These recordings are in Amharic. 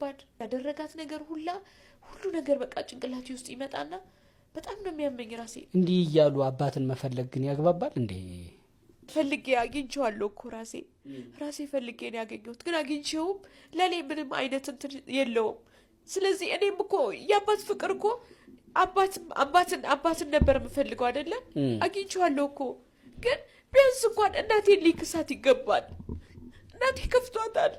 ከባድ ያደረጋት ነገር ሁሉ ነገር በቃ ጭንቅላቴ ውስጥ ይመጣና በጣም ነው የሚያመኝ ራሴ። እንዲህ እያሉ አባትን መፈለግ ግን ያግባባል እንዴ? ፈልጌ አግኝቼዋለሁ እኮ ራሴ ፈልጌ ነው ያገኘሁት። ግን አግኝቼውም ለኔ ምንም አይነት እንትን የለውም። ስለዚህ እኔም እኮ የአባት ፍቅር እኮ አባትን ነበር የምፈልገው አይደለ? አግኝቼዋለሁ እኮ ግን ቢያንስ እንኳን እናቴን ሊክሳት ይገባል። እናቴ ከፍቷታል።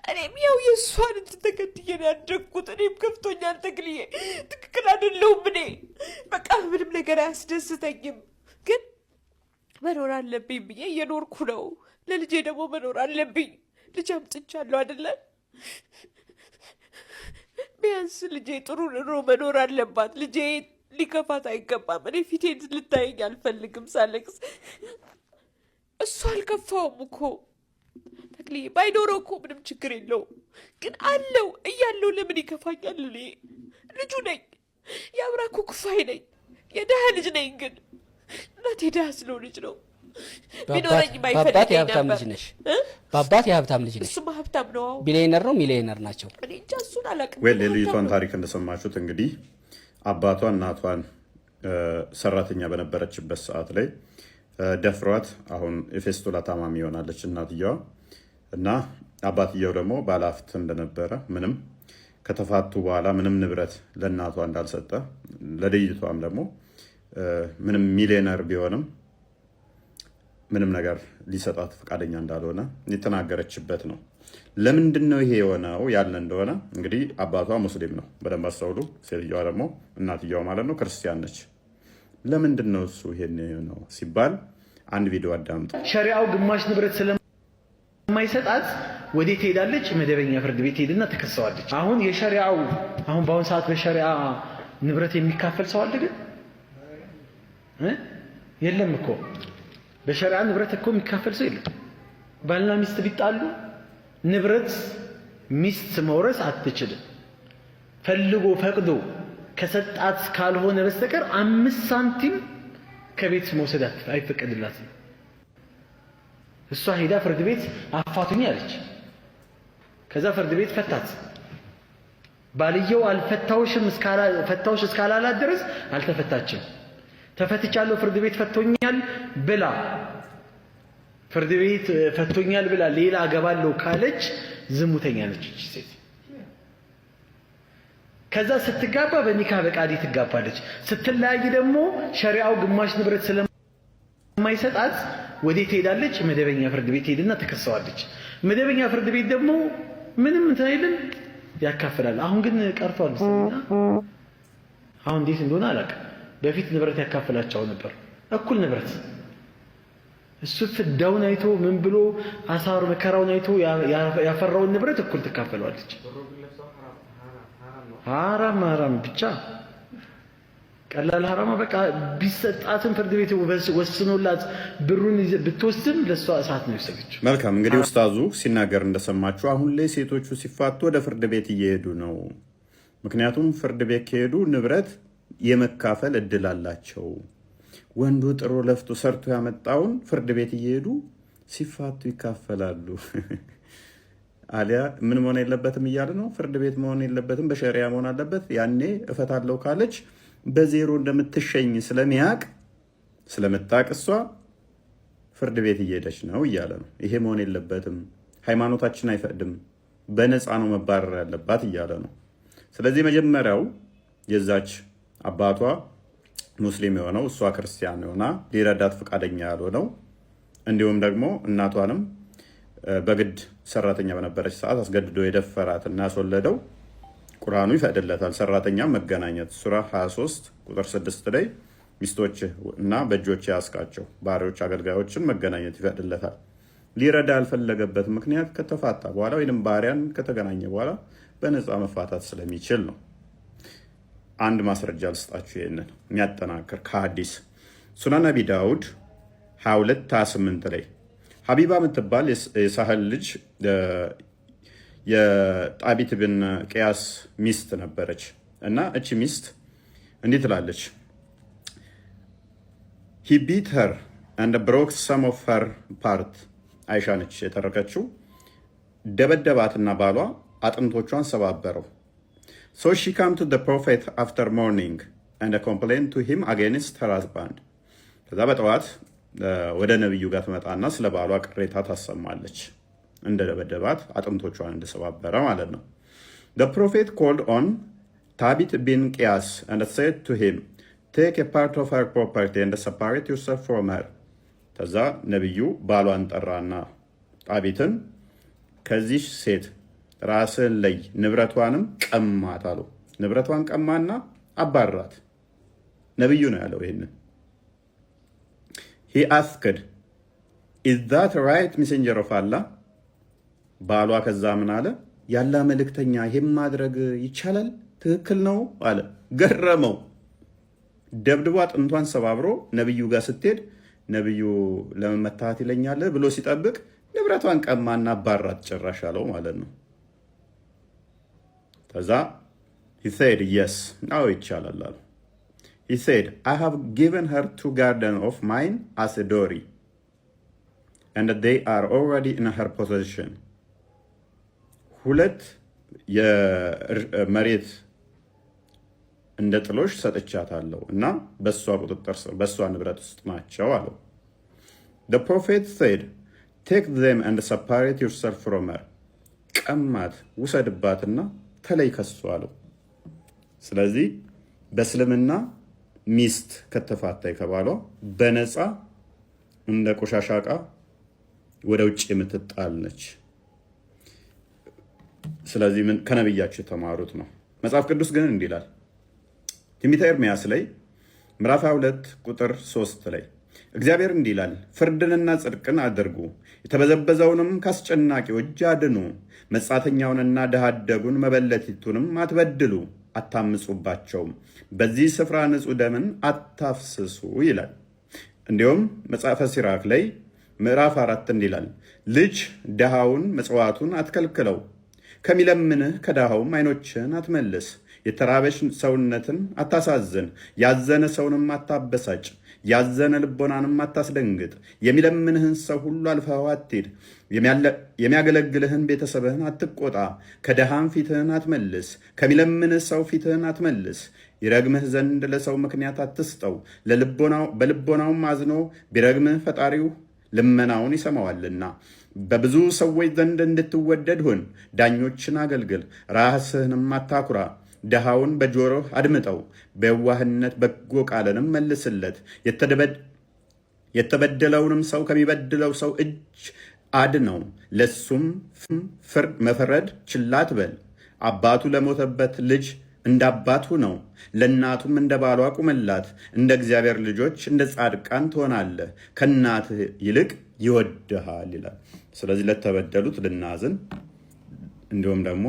እኔም ያው የእሷን እንትን ተከትዬ ነው ያደግኩት። እኔም ከፍቶኛል ተክልዬ፣ ትክክል አይደለሁም። እኔ በቃ ምንም ነገር አያስደስተኝም። ግን መኖር አለብኝ ብዬ እየኖርኩ ነው። ለልጄ ደግሞ መኖር አለብኝ። ልጅ አምጥቻለሁ አይደለ? ቢያንስ ልጄ ጥሩ ኑሮ መኖር አለባት። ልጄ ሊከፋት አይገባም። እኔ ፊቴን ልታየኝ አልፈልግም ሳለቅስ። እሱ አልከፋውም እኮ ተክልዬ፣ ባይኖረው እኮ ምንም ችግር የለውም። ግን አለው እያለው ለምን ይከፋኛል? እኔ ልጁ ነኝ፣ የአብራኩ ክፋይ ነኝ፣ የድሃ ልጅ ነኝ። ግን እናቴ ድሃ ስለሆነች ነው። ቢኖረኝ ማይፈልገኝ ነበር። በአባት የሀብታም ልጅ ነሽ። እሱማ ሀብታም ነው። ቢሊየነር ነው ሚሊየነር ናቸው። እኔ እንጃ እሱን አላውቅም። ወይ የልጅቷን ታሪክ እንደሰማችሁት እንግዲህ አባቷ እናቷን ሰራተኛ በነበረችበት ሰዓት ላይ ደፍሯት አሁን የፌስቱላ ታማሚ ይሆናለች እናትየዋ። እና አባትየው ደግሞ ባለሀብት እንደነበረ ምንም ከተፋቱ በኋላ ምንም ንብረት ለእናቷ እንዳልሰጠ፣ ለልጅቷም ደግሞ ምንም ሚሊየነር ቢሆንም ምንም ነገር ሊሰጣት ፈቃደኛ እንዳልሆነ የተናገረችበት ነው። ለምንድን ነው ይሄ የሆነው ያለ እንደሆነ እንግዲህ አባቷ ሙስሊም ነው፣ በደንብ አስተውሉ። ሴትዮዋ ደግሞ እናትየዋ ማለት ነው ክርስቲያን ነች። ለምንድን ነው እሱ ይሄን ነው ሲባል አንድ ቪዲዮ አዳምጡ። ሸሪዓው ግማሽ ንብረት ስለማይሰጣት ወዴት ትሄዳለች? መደበኛ ፍርድ ቤት ሄድና ተከሰዋለች። አሁን የሸሪዓው በአሁን ሰዓት በሸሪዓ ንብረት የሚካፈል ሰው አለ? ግን የለም እኮ በሸሪዓ ንብረት እኮ የሚካፈል ሰው የለም። ባልና ሚስት ቢጣሉ ንብረት ሚስት መውረስ አትችልም። ፈልጎ ፈቅዶ ከሰጣት ካልሆነ በስተቀር 5 ሳንቲም ከቤት መውሰድ አይፈቀድላትም። እሷ ሄዳ ፍርድ ቤት አፋቱኝ አለች። ከዛ ፍርድ ቤት ፈታት። ባልየው አልፈታውሽም ፈታውሽ እስካላላት ድረስ አልተፈታችም። ተፈትቻለሁ ፍርድ ቤት ፈቶኛል ብላ ሌላ አገባለሁ ካለች ዝሙተኛ ነች እቺ ሴት። ከዛ ስትጋባ በኒካ በቃዲ ትጋባለች። ስትለያይ ደግሞ ሸሪዓው ግማሽ ንብረት ስለማይሰጣት ወዴት ትሄዳለች? መደበኛ ፍርድ ቤት ሄድና ተከሰዋለች። መደበኛ ፍርድ ቤት ደግሞ ምንም እንትን አይልም፣ ያካፍላል። አሁን ግን ቀርቷል። አሁን እንዴት እንደሆነ አላውቅም። በፊት ንብረት ያካፍላቸው ነበር፣ እኩል ንብረት። እሱ ፍዳውን አይቶ ምን ብሎ አሳር መከራውን አይቶ ያፈራውን ንብረት እኩል ትካፈለዋለች። ሐራም ብቻ ቀላል ሐራማ በቃ ቢሰጣትም ፍርድ ቤት ወስኖላት ብሩን ብትወስድም ለሷ እሳት ነው የወሰደችው። መልካም እንግዲህ ኡስታዙ ሲናገር እንደሰማችሁ አሁን ላይ ሴቶቹ ሲፋቱ ወደ ፍርድ ቤት እየሄዱ ነው። ምክንያቱም ፍርድ ቤት ከሄዱ ንብረት የመካፈል እድል አላቸው። ወንዱ ጥሩ ለፍቶ ሰርቶ ያመጣውን ፍርድ ቤት እየሄዱ ሲፋቱ ይካፈላሉ። አሊያ ምን መሆን የለበትም እያለ ነው። ፍርድ ቤት መሆን የለበትም፣ በሸሪያ መሆን አለበት። ያኔ እፈታለሁ ካለች በዜሮ እንደምትሸኝ ስለምታቅ እሷ ፍርድ ቤት እየሄደች ነው እያለ ነው። ይሄ መሆን የለበትም፣ ሃይማኖታችን አይፈቅድም፣ በነፃ ነው መባረር ያለባት እያለ ነው። ስለዚህ መጀመሪያው የዛች አባቷ ሙስሊም የሆነው እሷ ክርስቲያን ሆና ሊረዳት ፈቃደኛ ያልሆነው እንዲሁም ደግሞ እናቷንም በግድ ሰራተኛ በነበረች ሰዓት አስገድዶ የደፈራት እና ያስወለደው ቁርአኑ ይፈቅድለታል። ሰራተኛ መገናኘት ሱራ 23 ቁጥር 6 ላይ ሚስቶች እና በእጆች ያስቃቸው ባሪያዎች አገልጋዮችን መገናኘት ይፈቅድለታል። ሊረዳ ያልፈለገበት ምክንያት ከተፋታ በኋላ ወይንም ባሪያን ከተገናኘ በኋላ በነፃ መፋታት ስለሚችል ነው። አንድ ማስረጃ ልስጣችሁ ይሄንን የሚያጠናክር ከሐዲስ ሱናን አቢ ዳውድ 22:28 ላይ ሀቢባ የምትባል የሳህል ልጅ የጣቢት ብን ቅያስ ሚስት ነበረች እና እቺ ሚስት እንዲህ ትላለች፣ he beat her and broke some of her part። አይሻ ነች የተረከችው። ደበደባትና ባሏ አጥንቶቿን ሰባበረው። So she came to the prophet after morning and complained to him against her husband. ከዛ በጠዋት ወደ ነብዩ ጋር ትመጣና ስለ ባሏ ቅሬታ ታሰማለች። እንደደበደባት አጥንቶቿን እንደሰባበረ ማለት ነው። The prophet called on Thabit bin Qiyas and said to him, take a part of her property and separate yourself from her. ከዛ ነብዩ ባሏን ጠራና ጣቢትን ከዚህ ሴት ራስን ለይ፣ ንብረቷንም ቀማት አለው። ንብረቷን ቀማና አባራት። ነብዩ ነው ያለው ይሄንን። he asked, is that right messenger of Allah? ባሏ ከዛ ምን አለ? ያላ መልእክተኛ ይሄን ማድረግ ይቻላል? ትክክል ነው አለ። ገረመው። ደብድቦ አጥንቷን ሰባብሮ ነብዩ ጋር ስትሄድ ነብዩ ለመመታት ይለኛል ብሎ ሲጠብቅ ንብረቷን ቀማና አባራት ጭራሽ አለው ማለት ነው። ከዛ he said yes, now ይቻላል አለ። he said, I have given her 2 gardens of mine as a dowry and they are already in her possession. 2 የመሬት እንደ ጥሎሽ ሰጥቻታለሁ እና በሷ ቁጥጥር ስር በሷ ንብረት ውስጥ ናቸው አለው። The prophet said, take them and separate yourself from her. ቀማት ውሰድባትና ተለይ ከሷ አለው። ስለዚህ በእስልምና ሚስት ከተፋታይ ከባሏ በነፃ እንደ ቆሻሻ ዕቃ ወደ ውጭ የምትጣል ነች። ስለዚህ ምን ከነብያቸው የተማሩት ነው። መጽሐፍ ቅዱስ ግን እንዲህ ይላል። ትንቢተ ኤርምያስ ላይ ምዕራፍ 2 ቁጥር 3 ላይ እግዚአብሔር እንዲህ ይላል፣ ፍርድንና ጽድቅን አድርጉ፣ የተበዘበዘውንም ካስጨናቂው እጅ አድኑ፣ መጻተኛውንና ድሃ አደጉን መበለቲቱንም አትበድሉ፣ አታምፁባቸውም፣ በዚህ ስፍራ ንጹሕ ደምን አታፍስሱ ይላል። እንዲሁም መጽሐፈ ሲራክ ላይ ምዕራፍ 4 እንዲህ ይላል፣ ልጅ ድሃውን መጽዋቱን አትከልክለው፣ ከሚለምንህ ከድሃውም ዓይኖችህን አትመልስ፣ የተራበሽ ሰውነትን አታሳዝን፣ ያዘነ ሰውንም አታበሳጭ፣ ያዘነ ልቦናንም አታስደንግጥ፣ የሚለምንህን ሰው ሁሉ አልፈኸው አትሂድ፣ የሚያገለግልህን ቤተሰብህን አትቆጣ፣ ከድሃም ፊትህን አትመልስ፣ ከሚለምንህ ሰው ፊትህን አትመልስ፣ ይረግምህ ዘንድ ለሰው ምክንያት አትስጠው፣ በልቦናውም አዝኖ ቢረግምህ ፈጣሪው ልመናውን ይሰማዋልና። በብዙ ሰዎች ዘንድ እንድትወደድ ሁን፣ ዳኞችን አገልግል፣ ራስህንም አታኩራ፣ ድሃውን በጆሮህ አድምጠው፣ በየዋህነት በጎ ቃልንም መልስለት፣ የተበደለውንም ሰው ከሚበድለው ሰው እጅ አድነው፣ ለሱም መፍረድ ችላ አትበል። አባቱ ለሞተበት ልጅ እንደ አባቱ ነው፣ ለእናቱም እንደ ባሏ ቁምላት። እንደ እግዚአብሔር ልጆች እንደ ጻድቃን ትሆናለህ፣ ከእናትህ ይልቅ ይወድሃል ይላል። ስለዚህ ለተበደሉት ልናዝን፣ እንዲሁም ደግሞ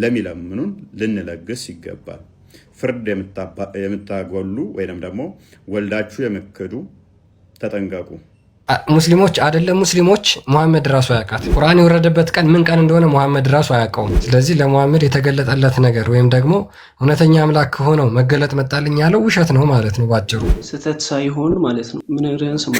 ለሚለምኑን ልንለግስ ይገባል። ፍርድ የምታጎሉ ወይንም ደግሞ ወልዳችሁ የምክዱ ተጠንቀቁ። ሙስሊሞች አይደለም ሙስሊሞች መሐመድ ራሱ ያውቃት። ቁርአን የወረደበት ቀን ምን ቀን እንደሆነ መሐመድ ራሱ አያውቀውም። ስለዚህ ለመሐመድ የተገለጠለት ነገር ወይም ደግሞ እውነተኛ አምላክ ከሆነው መገለጥ መጣልኝ ያለው ውሸት ነው ማለት ነው ባጭሩ። ስህተት ሳይሆን ማለት ነው። ምን ርዕን ስማ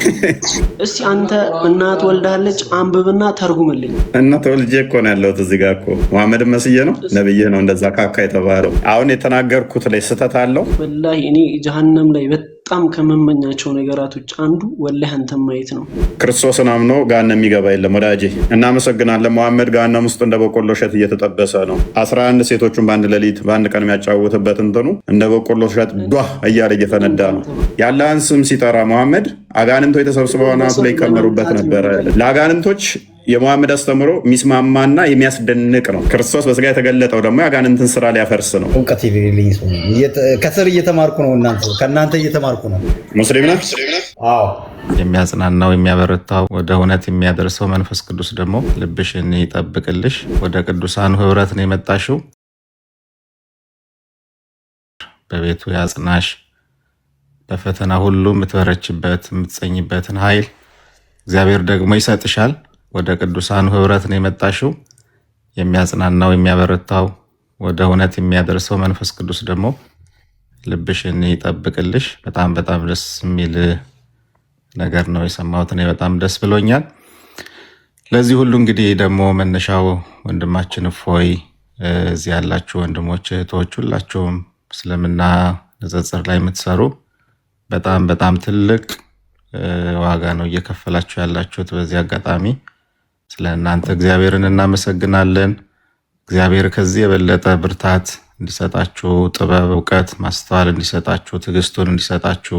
እስቲ አንተ እናት ወልዳለች አንብብና ተርጉምልኝ። እናት ወልጄ እኮ ነው ያለሁት እዚህ ጋር እኮ መሐመድ መስዬ ነው ነብይህ ነው እንደዛ ካካ የተባለው። አሁን የተናገርኩት ላይ ስህተት አለው። ወላሂ እኔ ጀሃነም ላይ በጣም ከመመኛቸው ነገራቶች አንዱ ወላሂ አንተን ማየት ነው። ክርስቶስን አምኖ ገሃነም የሚገባ የለም ወዳጄ። እናመሰግናለን። መሐመድ ገሃነም ውስጥ እንደ በቆሎ እሸት እየተጠበሰ ነው። 11 ሴቶቹን በአንድ ሌሊት በአንድ ቀን የሚያጫውትበት እንትኑ እንደ በቆሎ እሸት ዷ እያለ እየፈነዳ ነው። የአላህን ስም ሲጠራ መሐመድ አጋንንቶች ተሰብስበው አናቱ ላይ ይከመሩበት ነበረ። ለአጋንንቶች የመሐመድ አስተምሮ የሚስማማና የሚያስደንቅ ነው። ክርስቶስ በስጋ የተገለጠው ደግሞ የአጋንንትን ስራ ሊያፈርስ ነው። እውቀት የሌለኝ ሰው ከስር እየተማርኩ ነው። ከእናንተ እየተማርኩ ነው። ሙስሊም ነህ? አዎ። የሚያጽናናው የሚያበረታው ወደ እውነት የሚያደርሰው መንፈስ ቅዱስ ደግሞ ልብሽን ይጠብቅልሽ። ወደ ቅዱሳኑ ህብረት ነው የመጣሽው። በቤቱ ያጽናሽ። በፈተና ሁሉ የምትበረችበት የምትጸኝበትን ኃይል እግዚአብሔር ደግሞ ይሰጥሻል። ወደ ቅዱሳኑ ህብረት ነው የመጣሽው። የሚያጽናናው የሚያበረታው ወደ እውነት የሚያደርሰው መንፈስ ቅዱስ ደግሞ ልብሽን ይጠብቅልሽ። በጣም በጣም ደስ የሚል ነገር ነው የሰማሁት። እኔ በጣም ደስ ብሎኛል። ለዚህ ሁሉ እንግዲህ ደግሞ መነሻው ወንድማችን እፎይ እዚህ ያላችሁ ወንድሞች እህቶች፣ ሁላችሁም እስልምና ንጽጽር ላይ የምትሰሩ በጣም በጣም ትልቅ ዋጋ ነው እየከፈላችሁ ያላችሁት። በዚህ አጋጣሚ ስለ እናንተ እግዚአብሔርን እናመሰግናለን። እግዚአብሔር ከዚህ የበለጠ ብርታት እንዲሰጣችሁ፣ ጥበብ፣ እውቀት፣ ማስተዋል እንዲሰጣችሁ፣ ትዕግስቱን እንዲሰጣችሁ።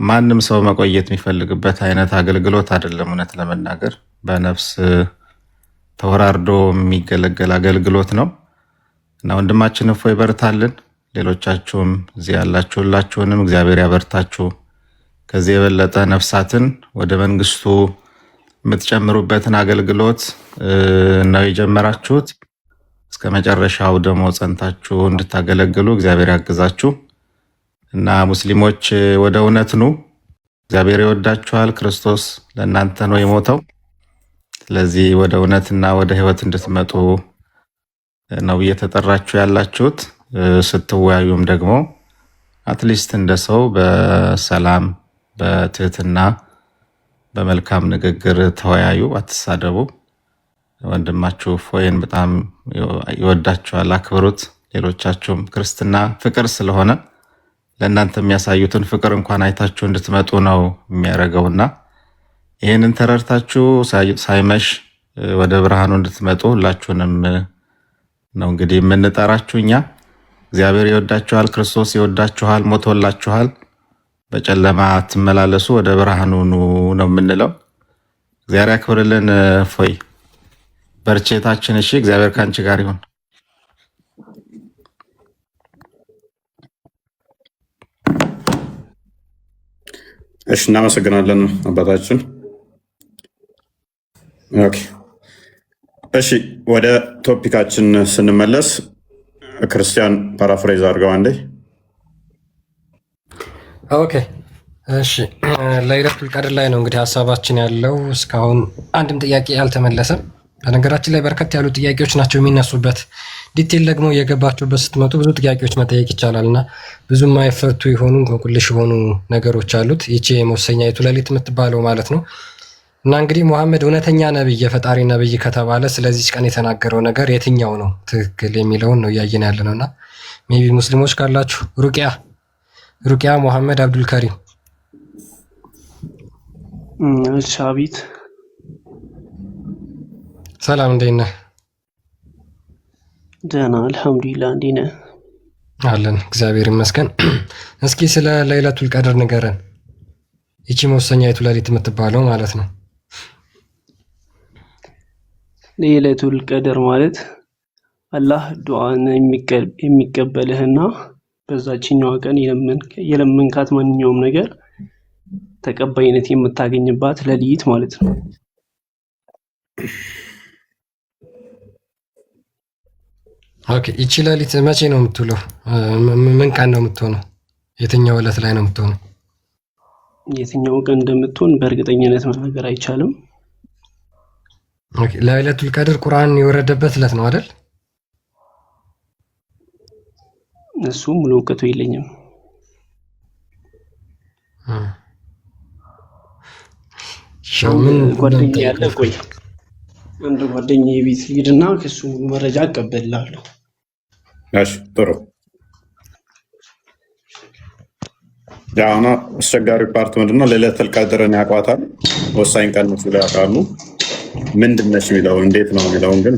ማንም ሰው መቆየት የሚፈልግበት አይነት አገልግሎት አይደለም። እውነት ለመናገር በነፍስ ተወራርዶ የሚገለገል አገልግሎት ነው እና ወንድማችን እፎይ ይበርታልን። ሌሎቻችሁም እዚህ ያላችሁ ሁላችሁንም እግዚአብሔር ያበርታችሁ። ከዚህ የበለጠ ነፍሳትን ወደ መንግስቱ የምትጨምሩበትን አገልግሎት ነው የጀመራችሁት። እስከ መጨረሻው ደግሞ ጸንታችሁ እንድታገለግሉ እግዚአብሔር ያግዛችሁ እና ሙስሊሞች ወደ እውነት ኑ። እግዚአብሔር ይወዳችኋል። ክርስቶስ ለእናንተ ነው የሞተው። ስለዚህ ወደ እውነትና ወደ ህይወት እንድትመጡ ነው እየተጠራችሁ ያላችሁት። ስትወያዩም ደግሞ አትሊስት እንደ ሰው በሰላም በትህትና በመልካም ንግግር ተወያዩ፣ አትሳደቡ። ወንድማችሁ እፎይን በጣም ይወዳችኋል፣ አክብሩት። ሌሎቻችሁም ክርስትና ፍቅር ስለሆነ ለእናንተ የሚያሳዩትን ፍቅር እንኳን አይታችሁ እንድትመጡ ነው የሚያደርገውና ይህንን ተረድታችሁ ሳይመሽ ወደ ብርሃኑ እንድትመጡ ሁላችሁንም ነው እንግዲህ የምንጠራችሁ እኛ። እግዚአብሔር ይወዳችኋል፣ ክርስቶስ ይወዳችኋል፣ ሞቶላችኋል። በጨለማ አትመላለሱ፣ ወደ ብርሃኑ ኑ ነው የምንለው። እግዚአብሔር ያክብርልን። እፎይ በርቼታችን። እሺ፣ እግዚአብሔር ከአንቺ ጋር ይሁን። እሺ፣ እናመሰግናለን አባታችን። ኦኬ፣ እሺ፣ ወደ ቶፒካችን ስንመለስ ክርስቲያን ፓራፍሬዝ አድርገው አንዴ። ኦኬ፣ እሺ፣ ለይለቱል ቀድር ላይ ነው እንግዲህ ሀሳባችን ያለው። እስካሁን አንድም ጥያቄ አልተመለሰም። በነገራችን ላይ በርከት ያሉ ጥያቄዎች ናቸው የሚነሱበት። ዲቴል ደግሞ እየገባችሁበት ስትመጡ ብዙ ጥያቄዎች መጠየቅ ይቻላል እና ብዙ የማይፈቱ የሆኑ እንቆቅልሽ የሆኑ ነገሮች አሉት። ይቺ የመወሰኛይቱ ሌሊት የምትባለው ማለት ነው። እና እንግዲህ ሙሐመድ እውነተኛ ነብይ፣ የፈጣሪ ነብይ ከተባለ ስለዚች ቀን የተናገረው ነገር የትኛው ነው ትክክል የሚለውን ነው እያየን ያለ ነው። እና ሜቢ ሙስሊሞች ካላችሁ ሩቅያ ሙሐመድ አብዱልከሪም። ሻቢት ሰላም፣ እንዴት ነህ? ደህና አልሐምዱሊላህ። እንዴት ነህ? አለን እግዚአብሔር ይመስገን። እስኪ ስለ ለይለቱል ቀድር ንገረን። ይቺ መወሰኛይቱ ሌሊት የምትባለው ማለት ነው። ለይለቱል ቀድር ማለት አላህ ዱዓን የሚቀበልህና በዛችኛዋ ቀን የለመንካት ማንኛውም ነገር ተቀባይነት የምታገኝባት ሌሊት ማለት ነው። ኦኬ፣ ይቺ ሌሊት መቼ ነው የምትውለው? ምን ቀን ነው የምትሆነው? የትኛው ዕለት ላይ ነው የምትሆነው? የትኛው ቀን እንደምትሆን በእርግጠኝነት መናገር አይቻልም። ኦኬ፣ ለይለቱል ቀድር ቁርአን የወረደበት ዕለት ነው አይደል? እሱ ሙሉ እውቀቱ የለኝም። ጓደኛ ያለ ቆይ አንድ ጓደኛ የቤት ሊድና ከሱ መረጃ አቀበላለሁ። እሺ፣ ጥሩ። ያውና አስቸጋሪ ፓርት ምንድነው? ለይለቱል ቀድርን ያውቋታል፣ ወሳኝ ቀን ነው ብለው ያውቃሉ። ምንድነሽ የሚለው እንዴት ነው የሚለውን ግን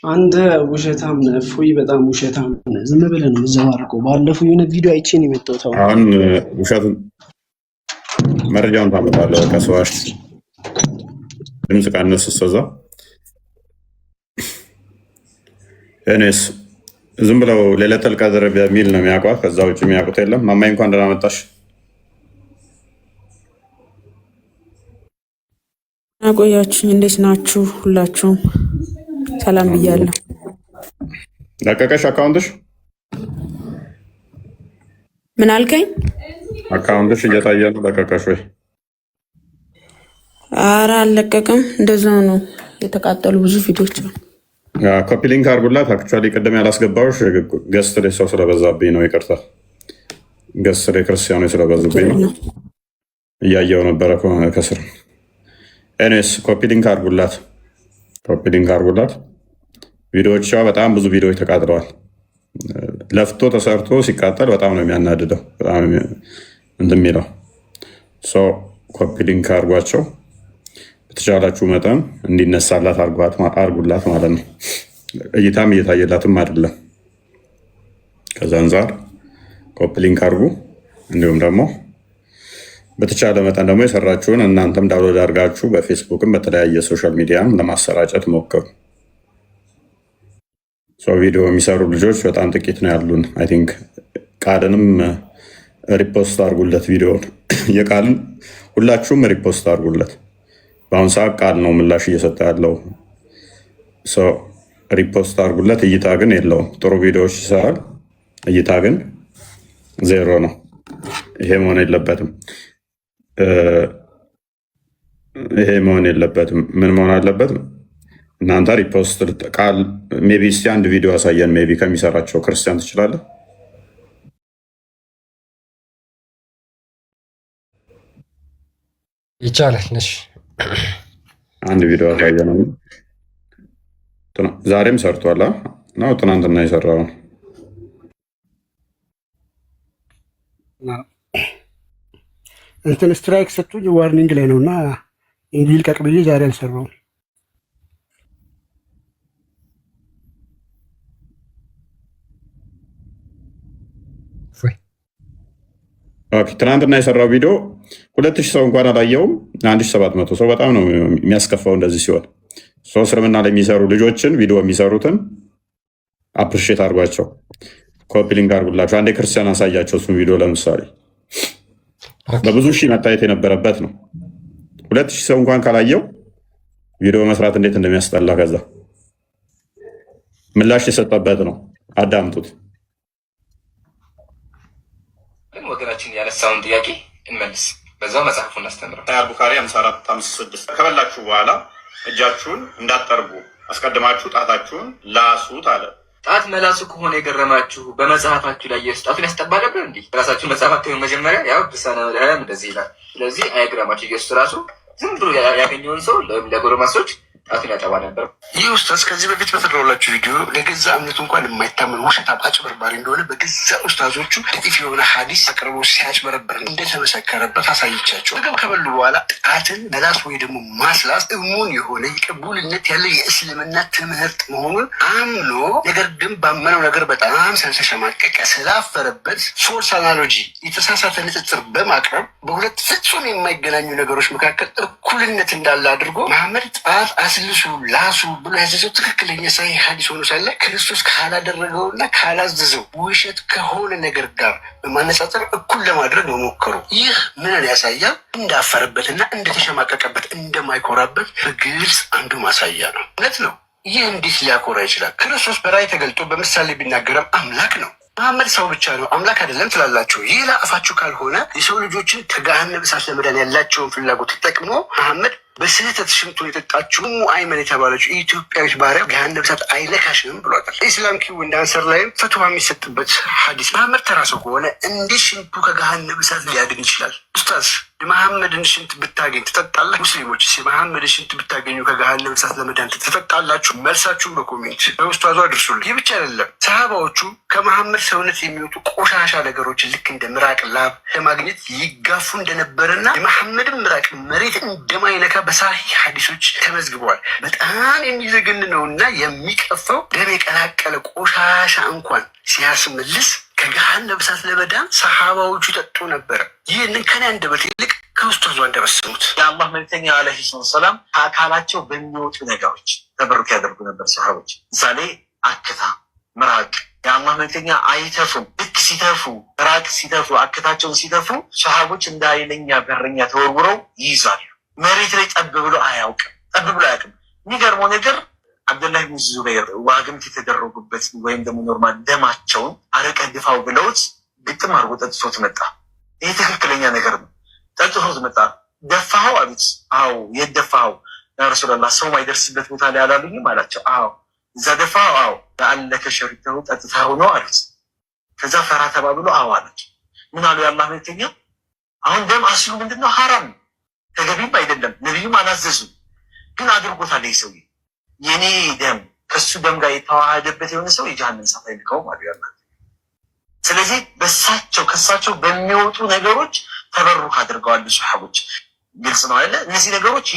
አንተ ውሸታም ነህ እፎይ፣ በጣም ውሸታም ነህ። ዝም ብለህ ነው የምትዘባርቀው። ባለፈው የሆነ ቪዲዮ አይቼ ነው የመጣሁት። አሁን ውሸቱን መረጃውን ታመጣለህ። ከሰዋሽ ድምፅ ቀንስ እስከዛ። እኔስ ዝም ብለው ለይለቱል ቀድር በሚል ነው የሚያውቋት። ከዛ ውጭ የሚያውቁት የለም። ማማይ እንኳን ደህና መጣሽ። አቆያችሁኝ። እንዴት ናችሁ? ሁላችሁም ሰላም ብያለሁ። ለቀቀሽ አካውንትሽ? ምን አልከኝ? አካውንትሽ እየታየ ነው። ለቀቀሽ ወይ? ኧረ አልለቀቅም። እንደዛው ነው የተቃጠሉ ብዙ ቪዲዮች ነው። ኮፒ ሊንክ አድርጉላት። አክቹዋሊ ቅድም ያላስገባሁሽ ገስት ላይ ሰው ስለበዛብኝ ነው። ይቅርታ፣ ገስት ላይ ክርስቲያኖች ስለበዙብኝ ነው። እያየው ነበረ ከስር። ኤኒዌይስ ኮፒ ሊንክ አድርጉላት፣ ኮፒ ሊንክ አድርጉላት። ቪዲዮዎች በጣም ብዙ ቪዲዮዎች ተቃጥለዋል። ለፍቶ ተሰርቶ ሲቃጠል በጣም ነው የሚያናድደው። በጣም እንትን የሚለው ኮፒ ሊንክ አድርጓቸው በተቻላችሁ መጠን እንዲነሳላት አርጉላት ማለት ነው። እይታም እየታየላትም አይደለም። ከዛ አንጻር ኮፒ ሊንክ አድርጉ። እንዲሁም ደግሞ በተቻለ መጠን ደግሞ የሰራችሁን እናንተም ዳውንሎድ አድርጋችሁ በፌስቡክም በተለያየ ሶሻል ሚዲያም ለማሰራጨት ሞክሩ። ቪዲዮ የሚሰሩ ልጆች በጣም ጥቂት ነው ያሉን። አይ ቲንክ ቃልንም ሪፖስት አድርጉለት። ቪዲዮን የቃልን ሁላችሁም ሪፖስት አድርጉለት። በአሁኑ ሰዓት ቃል ነው ምላሽ እየሰጠ ያለው። ሪፖስት አድርጉለት። እይታ ግን የለውም። ጥሩ ቪዲዮዎች ይሰራል፣ እይታ ግን ዜሮ ነው። ይሄ መሆን የለበትም። ይሄ መሆን የለበትም። ምን መሆን አለበት? እናንተ ሪፖስት ቃል ሜቢ እስቲ አንድ ቪዲዮ አሳየን። ሜቢ ከሚሰራቸው ክርስቲያን ትችላለህ? ይቻላል። እሺ አንድ ቪዲዮ አሳየን። ዛሬም ሰርቷል ነው ትናንትና የሰራው እንትን ስትራይክ ሰጡኝ ዋርኒንግ ላይ ነው እና ይልቀቅ ብዬ ዛሬ አልሰራውም። ትናንትና የሰራው ቪዲዮ 2000 ሰው እንኳን አላየውም። 1700 ሰው በጣም ነው የሚያስከፋው እንደዚህ ሲሆን። እስልምና ላይ የሚሰሩ ልጆችን ቪዲዮ የሚሰሩትን አፕሪሼት አድርጓቸው፣ ኮፒ ሊንክ አድርጉላቸው። አንዴ ክርስቲያን አሳያቸው እሱን ቪዲዮ። ለምሳሌ በብዙ ሺህ መታየት የነበረበት ነው። 2000 ሰው እንኳን ካላየው ቪዲዮ መስራት እንዴት እንደሚያስጠላ ከዛ ምላሽ የሰጠበት ነው። አዳምጡት። ወገናችን ያነሳውን ጥያቄ እንመልስ፣ በዛው መጽሐፉን እናስተምረው። ቡኻሪ 5456 ከበላችሁ በኋላ እጃችሁን እንዳትጠርጉ አስቀድማችሁ ጣታችሁን ላሱት አለ። ጣት መላሱ ከሆነ የገረማችሁ በመጽሐፋችሁ ላይ ኢየሱስ ጣቱን ያስጠባ ነበር እንዲህ? ራሳችሁ መጽሐፋችሁ መጀመሪያ ያው ድርሳነ መድኃኒዓለም እንደዚህ ይላል። ስለዚህ አይገረማችሁ፣ ኢየሱስ ራሱ ዝም ብሎ ያገኘውን ሰው ለጎረማሶች ጣቱን ያጠባ ነበር። ይህ ኡስታዝ ከዚህ በፊት በተደረገላችሁ ቪዲዮ ለገዛ እምነቱ እንኳን የማይታመን ውሸታም አጭበርባሪ እንደሆነ በገዛ ኡስታዞቹ ጥቂት የሆነ ሀዲስ አቅርቦ ሲያጭበረበር እንደተመሰከረበት አሳይቻቸው። ምግብ ከበሉ በኋላ ጣትን መላስ ወይ ደግሞ ማስላስ እሙን የሆነ ቅቡልነት ያለ የእስልምና ትምህርት መሆኑን አምኖ ነገር ግን ባመነው ነገር በጣም ስለተሸማቀቀ ስላፈረበት ሶርስ አናሎጂ የተሳሳተ ንጽጽር በማቅረብ በሁለት ፍጹም የማይገናኙ ነገሮች መካከል እኩልነት እንዳለ አድርጎ መሐመድ ጣት አስልሱ ላሱ ብሎ ያዘዘው ትክክለኛ ሳሂህ ሐዲስ ሆኖ ሳለ ክርስቶስ ካላደረገውና ካላዘዘው ውሸት ከሆነ ነገር ጋር በማነጻጸር እኩል ለማድረግ መሞከሩ ይህ ምንን ያሳያል? እንዳፈረበትና እንደተሸማቀቀበት እንደማይኮራበት በግልጽ አንዱ ማሳያ ነው። እውነት ነው። ይህ እንዴት ሊያኮራ ይችላል? ክርስቶስ በራእይ ተገልጦ በምሳሌ ቢናገርም አምላክ ነው። መሐመድ ሰው ብቻ ነው አምላክ አይደለም ትላላችሁ። ይህ ለአፋችሁ ካልሆነ የሰው ልጆችን ከገሃነመ እሳት ለመዳን ያላቸውን ፍላጎት ተጠቅሞ መሐመድ በስህተት ሽንቱን የጠጣችው አይመን የተባለችው ኢትዮጵያዊት ባሪያ ገሃነመ እሳት አይነካሽም ብሏታል። ኢስላም ኪው እንደ አንሰር ላይም ፈትዋ የሚሰጥበት ሐዲስ መሐመድ ተራ ሰው ከሆነ እንዴት ሽንቱ ከገሃነመ እሳት ሊያድን ይችላል? ኡስታዝ የመሐመድን ሽንት ብታገኝ ትጠጣለህ? ሙስሊሞች የመሐመድን ሽንት ብታገኙ ከገሃነመ እሳት ለመዳን ትጠጣላችሁ? መልሳችሁን በኮሜንት በኡስታዙ አድርሱልኝ። ይህ ብቻ አይደለም። ሰሃባዎቹ ከመሐመድ ሰውነት የሚወጡ ቆሻሻ ነገሮችን ልክ እንደ ምራቅ፣ ላብ ለማግኘት ይጋፉ እንደነበረና የመሐመድን ምራቅ መሬት እንደማይነካ በሳሂህ ሐዲሶች ተመዝግበዋል። በጣም የሚዘገን ነው እና የሚቀፈው ደም የቀላቀለ ቆሻሻ እንኳን ሲያስመልስ ከገሃነመ እሳት ለመዳን ሰሃባዎቹ ይጠጡ ነበር። ይህንን ከኔ አንደበት ይልቅ ከኡስታዙ አንደበት ስሙት። የአላህ መልክተኛ ዓለይሂ ሰላም ከአካላቸው በሚወጡ ነገሮች ተበሩክ ያደርጉ ነበር ሰሃቦች። ምሳሌ አክታ፣ ምራቅ። የአላህ መልክተኛ አይተፉም። ልክ ሲተፉ፣ ምራቅ ሲተፉ፣ አክታቸውን ሲተፉ ሰሃቦች እንደ ኃይለኛ በረኛ ተወርውረው ይይዛሉ። መሬት ላይ ጠብ ብሎ አያውቅም። ጠብ ብሎ አያውቅም። የሚገርመው ነገር አብዱላህ ብን ዙበይር ዋግምት የተደረጉበት ወይም ደግሞ ኖርማል ደማቸውን አረቀ ድፋው ብለውት ግጥም አድርጎ ጠጥቶት መጣ። ይሄ ትክክለኛ ነገር ነው። ጠጥቶት መጣ። ደፋኸው አሉት። አዎ። የት ደፋኸው? ያ ረሱላላህ ሰው ማይደርስበት ቦታ ላይ አላሉኝም አላቸው። አዎ። እዛ ደፋኸው? አዎ። ለአለከ ሸሪተው ጠጥተኸው ነው አሉት። ከዛ ፈራ ተባብሎ አዎ አላቸው። ምን አሉ የአላህ መልክተኛ? አሁን ደም አስሉ ምንድነው? ሐራም ተገቢም አይደለም። ነቢዩም አላዘዙም፣ ግን አድርጎታል። ይህ ሰውዬ የኔ ደም ከሱ ደም ጋር የተዋሃደበት የሆነ ሰው የጀሃነም እሳት አይልከውም አሉ ያልናል። ስለዚህ በሳቸው ከሳቸው በሚወጡ ነገሮች ተበሩክ አድርገዋል ሱሐቦች። ግልጽ ነው አይደለ? እነዚህ ነገሮች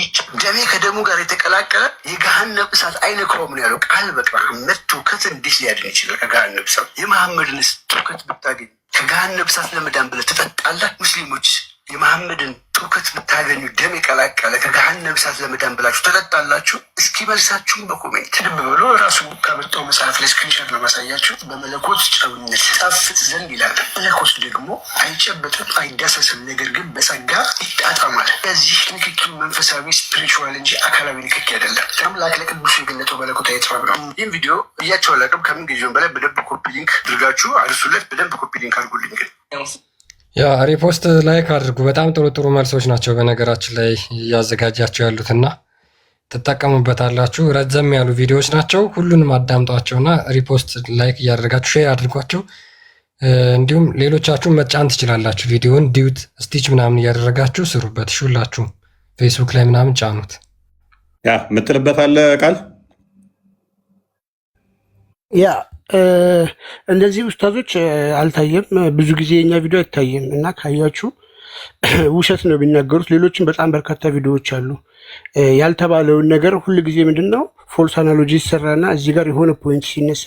ደሜ ከደሙ ጋር የተቀላቀለ የገሃነም እሳት አይነክረውም ነው ያለው ቃል በቃል። መሐመድ ትውከት እንዴት ሊያድን ይችላል ከገሃነም እሳት? የመሐመድንስ ትውከት ብታገኝ ከገሃነም እሳት ለመዳን ብለህ ትጠጣለህ? ሙስሊሞች የመሐመድን ትውከት ብታገኙ ደም የቀላቀለ ከገሃነም እሳት ለመዳን ብላችሁ ትጠጣላችሁ? እስኪ መልሳችሁም በኮሜንት ትድብ ብሎ ራሱ ካመጣው መጽሐፍ ላይ ስክሪንሾት ነው ማሳያችሁ። በመለኮት ጨውነት ጣፍጥ ዘንድ ይላል። መለኮት ደግሞ አይጨበጥም አይዳሰስም፣ ነገር ግን በጸጋ ይጣጣማል። በዚህ ንክኪ መንፈሳዊ ስፒሪቹዋል እንጂ አካላዊ ንክኪ አይደለም። አምላክ ለቅዱሱ የገለጠው መለኮታዊ ጥበብ ነው። ይህም ቪዲዮ እያቸው አላቅም ከምን ጊዜውን በላይ በደንብ ኮፒ ሊንክ አድርጋችሁ አድርሱለት። በደንብ ኮፒ ሊንክ አድርጉልኝ ግን ያ ሪፖስት ላይክ አድርጉ። በጣም ጥሩ ጥሩ መልሶች ናቸው በነገራችን ላይ እያዘጋጃቸው ያሉትና ትጠቀሙበታላችሁ። ረዘም ያሉ ቪዲዮዎች ናቸው። ሁሉንም አዳምጧቸውና ሪፖስት ላይክ እያደረጋችሁ ሼር አድርጓቸው። እንዲሁም ሌሎቻችሁን መጫን ትችላላችሁ። ቪዲዮውን ዲዩት ስቲች ምናምን እያደረጋችሁ ስሩበት። ሁላችሁም ፌስቡክ ላይ ምናምን ጫኑት። ያ የምትልበት አለ ቃል ያ እንደዚህ ኡስታዞች አልታየም። ብዙ ጊዜ የኛ ቪዲዮ አይታየም እና ካያችሁ ውሸት ነው የሚናገሩት። ሌሎችም በጣም በርካታ ቪዲዮዎች አሉ። ያልተባለውን ነገር ሁል ጊዜ ምንድን ነው ፎልስ አናሎጂ ይሰራና እዚህ ጋር የሆነ ፖይንት ሲነሳ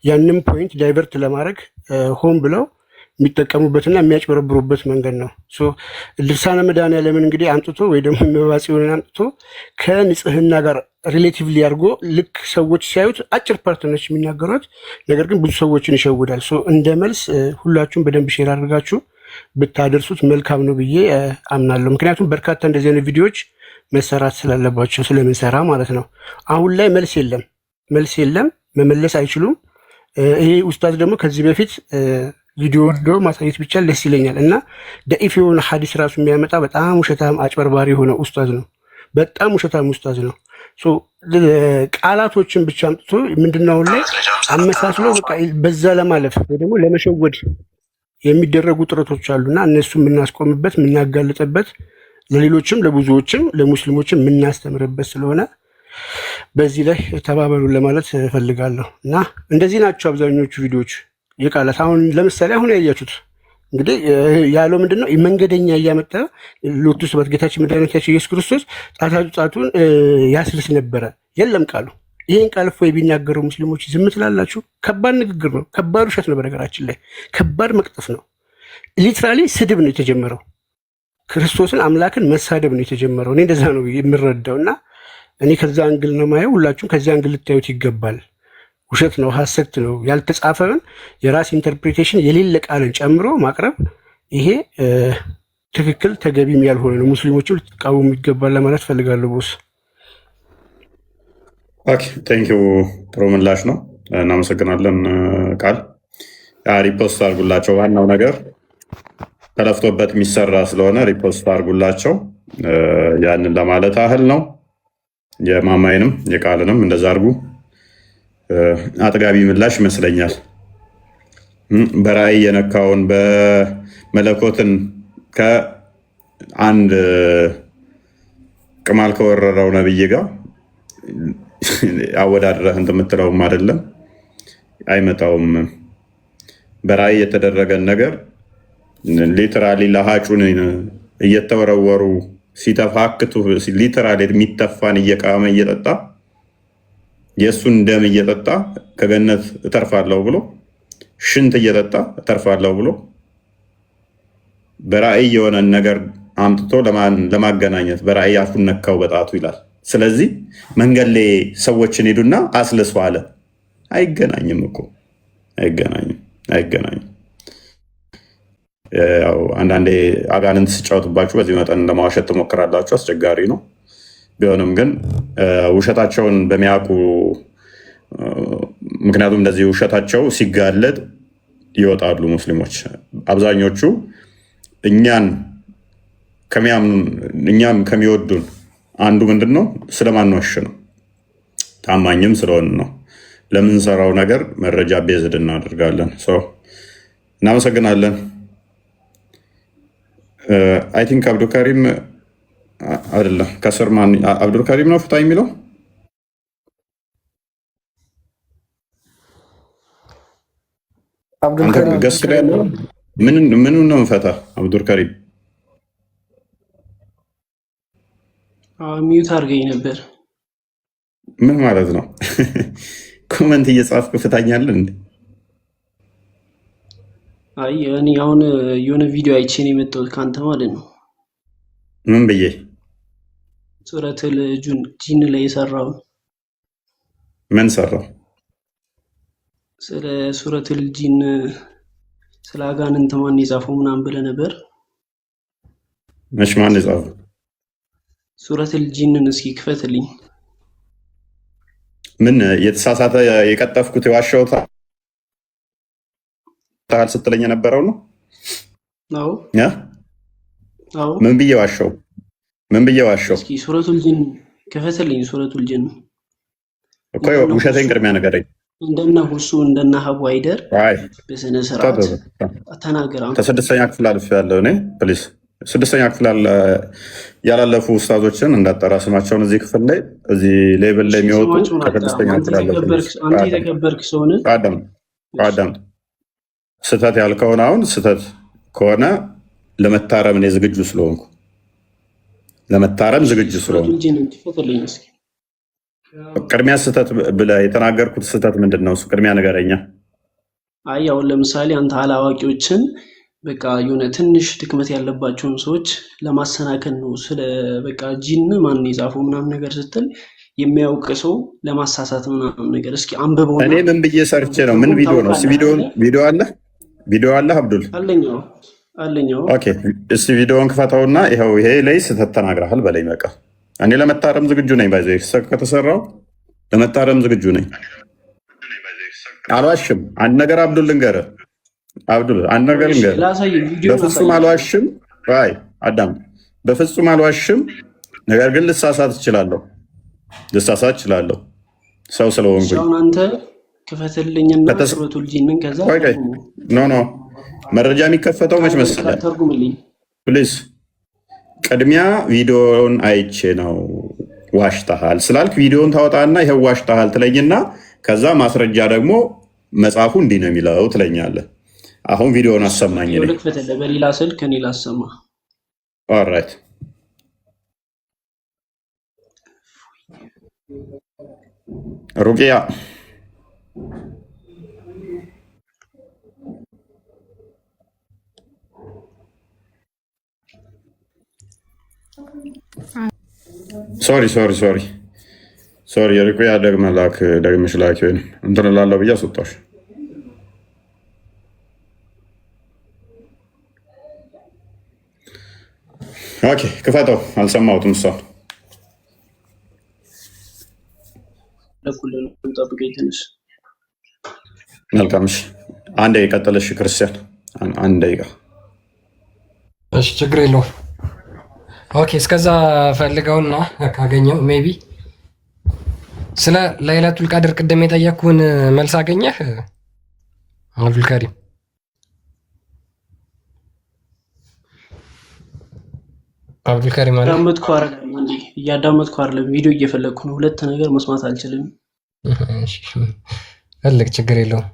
ያንም ፖይንት ዳይቨርት ለማድረግ ሆን ብለው የሚጠቀሙበትና የሚያጭበረብሩበት መንገድ ነው። ልሳነ መድኃኔዓለምን እንግዲህ አምጥቶ ወይ ደግሞ መባጽዮንን አምጥቶ ከንጽህና ጋር ሪሌቲቭሊ አድርጎ ልክ ሰዎች ሲያዩት አጭር ፓርት ነች የሚናገሯት፣ ነገር ግን ብዙ ሰዎችን ይሸውዳል። እንደ መልስ ሁላችሁም በደንብ ሼር አድርጋችሁ ብታደርሱት መልካም ነው ብዬ አምናለሁ። ምክንያቱም በርካታ እንደዚህ አይነት ቪዲዮዎች መሰራት ስላለባቸው ስለምንሰራ ማለት ነው። አሁን ላይ መልስ የለም፣ መመለስ አይችሉም። ይሄ ኡስታዝ ደግሞ ከዚህ በፊት ቪዲዮ ወርዶ ማሳየት ብቻ ደስ ይለኛል እና ደኢፍ የሆነ ሐዲስ ራሱ የሚያመጣ በጣም ውሸታም አጭበርባሪ የሆነ ኡስታዝ ነው። በጣም ውሸታም ኡስታዝ ነው። ቃላቶችን ብቻ አምጥቶ ምንድነው ላይ አመሳስሎ በቃ በዛ ለማለፍ ወይ ደግሞ ለመሸወድ የሚደረጉ ጥረቶች አሉና እነሱ የምናስቆምበት የምናጋልጥበት፣ ለሌሎችም ለብዙዎችም ለሙስሊሞችም የምናስተምርበት ስለሆነ በዚህ ላይ ተባበሩን ለማለት እፈልጋለሁ። እና እንደዚህ ናቸው አብዛኞቹ ቪዲዮዎች የቃላት። አሁን ለምሳሌ አሁን ያያችሁት እንግዲህ ያለው ምንድነው መንገደኛ እያመጣ ሎቱ ስብሐት ጌታችን መድኃኒታችን ኢየሱስ ክርስቶስ ጣቱን ያስልስ ነበረ። የለም ቃሉ። ይህን ቃል እፎይ ቢናገረው ሙስሊሞች ዝም ትላላችሁ? ከባድ ንግግር ነው። ከባድ ውሸት ነው። በነገራችን ላይ ከባድ መቅጠፍ ነው። ሊትራሊ ስድብ ነው የተጀመረው። ክርስቶስን አምላክን መሳደብ ነው የተጀመረው። እኔ እንደዛ ነው የምረዳው እና እኔ ከዛ አንግል ነው ማየው። ሁላችሁም ከዛ አንግል ልታዩት ይገባል። ውሸት ነው፣ ሐሰት ነው። ያልተጻፈውን የራስ ኢንተርፕሪቴሽን የሌለ ቃልን ጨምሮ ማቅረብ ይሄ ትክክል ተገቢም ያልሆነ ነው። ሙስሊሞችም ልትቃወሙ ይገባል ለማለት ፈልጋለሁ። ቦስ ኦኬ፣ ቴንኪው። ጥሩ ምላሽ ነው። እናመሰግናለን። ቃል ሪፖስት አድርጉላቸው። ዋናው ነገር ተለፍቶበት የሚሰራ ስለሆነ ሪፖስት አድርጉላቸው። ያንን ለማለት ያህል ነው። የማማይንም የቃልንም እንደዛ አድርጉ። አጥጋቢ ምላሽ ይመስለኛል። በራእይ የነካውን በመለኮትን ከአንድ ቅማል ከወረረው ነብይ ጋር አወዳድረህ እንትን የምትለውም አይደለም፣ አይመጣውም። በራእይ የተደረገን ነገር ሊትራሊ ለሃጩን እየተወረወሩ ሲተፋክቱ ሊትራሊ የሚተፋን እየቃመ እየጠጣ የእሱን ደም እየጠጣ ከገነት እተርፋለሁ ብሎ ሽንት እየጠጣ እተርፋለሁ ብሎ በራእይ የሆነን ነገር አምጥቶ ለማገናኘት በራእይ አፉን ነካው በጣቱ ይላል። ስለዚህ መንገድ ላይ ሰዎችን ሄዱና አስልሱ አለ። አይገናኝም እኮ አይገናኝም። ያው አንዳንዴ አጋንንት ሲጫወቱባችሁ በዚህ መጠን ለማዋሸት ትሞክራላችሁ። አስቸጋሪ ነው። ቢሆንም ግን ውሸታቸውን በሚያውቁ ምክንያቱም እንደዚህ ውሸታቸው ሲጋለጥ ይወጣሉ ሙስሊሞች። አብዛኞቹ እኛን ከሚወዱን አንዱ ምንድን ነው? ስለማንዋሽ ነው። ታማኝም ስለሆን ነው። ለምንሰራው ነገር መረጃ ቤዝድ እናደርጋለን። እናመሰግናለን። አይ ቲንክ አብዱልካሪም አይደለም፣ ከስር ማን አብዱልካሪም ነው ፍታ የሚለው አንተ ገስ ላይ ያለው ምን ነው ፈታ አብዱል ከሪም ሚዩት አድርገኝ ነበር። ምን ማለት ነው? ኮመንት እየጻፍክ ፍታኛለህ እንዴ? አይ እኔ አሁን የሆነ ቪዲዮ አይቼ ነው የመጣሁት ካንተ ማለት ነው። ምን ብዬ? ሱረቱል ጂን ላይ የሰራው ምን ሰራው? ስለ ሱረቱል ጂን ስለ አጋንንት ማን የጻፈው ምናምን ብለህ ነበር። መች ማን የጻፈው? ሱረቱል ጂንን እስኪ ክፈትልኝ። ምን የተሳሳተ የቀጠፍኩት የዋሻሁት ታል ስትለኝ የነበረው ነው? አዎ አዎ። ምን ብዬ ዋሻው? እስኪ ሱረቱል ጂን ክፈትልኝ። ሱረቱል ጂን እኮ ውሸቴን ቅድሚያ ንገረኝ። እንደነ ሁሱ እንደነ ሀቡ አይደር በስነ ስርዓት ተናገር። ከስድስተኛ ክፍል አልፌያለሁ እኔ። ፕሊዝ ስድስተኛ ክፍል ያላለፉ ኡስታዞችን እንዳጠራ ስማቸውን እዚህ ክፍል ላይ እዚህ ሌብል ላይ የሚወጡ ከስድስተኛ ክፍል አንተ የተከበርክ ሰው ነህ። አዳም ስህተት ያልከውን አሁን ስህተት ከሆነ ለመታረም እኔ ዝግጁ ስለሆንኩ ቅድሚያ ስህተት ብለህ የተናገርኩት ስህተት ምንድን ነው? እሱ ቅድሚያ ንገረኛ። አይ አሁን ለምሳሌ አንተ አላዋቂዎችን በቃ የሆነ ትንሽ ድክመት ያለባቸውን ሰዎች ለማሰናከል ነው ስለ በቃ ጂን ማን የጻፈው ምናምን ነገር ስትል የሚያውቅ ሰው ለማሳሳት ምናምን ነገር እስኪ አንብበው። እኔ ምን ብዬ ሰርቼ ነው? ምን ቪዲዮ ነው? ቪዲዮ አለ አብዱል አለኛው። ኦኬ እስቲ ቪዲዮውን ክፈተውና ይኸው ይሄ ላይ ስህተት ተናግረሃል በለኝ። በቃ እኔ ለመታረም ዝግጁ ነኝ። ባይዘ ከተሰራው ለመታረም ዝግጁ ነኝ። አልዋሽም። አንድ ነገር አብዱል ልንገርህ፣ አንድ ነገር ልንገርህ። በፍጹም አልዋሽም። አይ አዳም በፍጹም አልዋሽም። ነገር ግን ልሳሳት እችላለሁ ሰው ስለሆንኩኝ። አንተ ክፈትልኝና ሱረቱል ጂንን ከዛ ኖ መረጃ የሚከፈተው መች መሰለህ? ተርጉምልኝ ፕሊዝ። ቅድሚያ ቪዲዮውን አይቼ ነው ዋሽተሃል ስላልክ ቪዲዮውን ታወጣና ይሄው ዋሽተሃል ትለኝና ከዛ ማስረጃ ደግሞ መጽሐፉ እንዲህ ነው የሚለው ትለኛለህ። አሁን ቪዲዮውን አሰማኝ። በሌላ ስልክ እኔ ላሰማ። ኦልራይት ሩቅያ ሶሪ ሩቅያ ደግመሽ ላኪ ወይም እንትን እላለሁ ብዬ አስወጣሽ። ኦኬ ክፈተው። አልሰማሁትም። እሷን መልካም። አንድ ደቂቃ ቀጠለሽ ክርስቲያን፣ አንድ ደቂቃ። እሺ ችግር የለውም። ኦኬ እስከዛ ፈልገውና ካገኘው ሜቢ ስለ ለይለቱል ቀድር ቅድም የጠየቅኩህን መልስ አገኘህ አብዱል ከሪም? አብዱል ከሪም አለ እያዳመጥኩ አይደለም፣ ቪዲዮ እየፈለግኩ ነው። ሁለት ነገር መስማት አልችልም። ፈልግ፣ ችግር የለውም።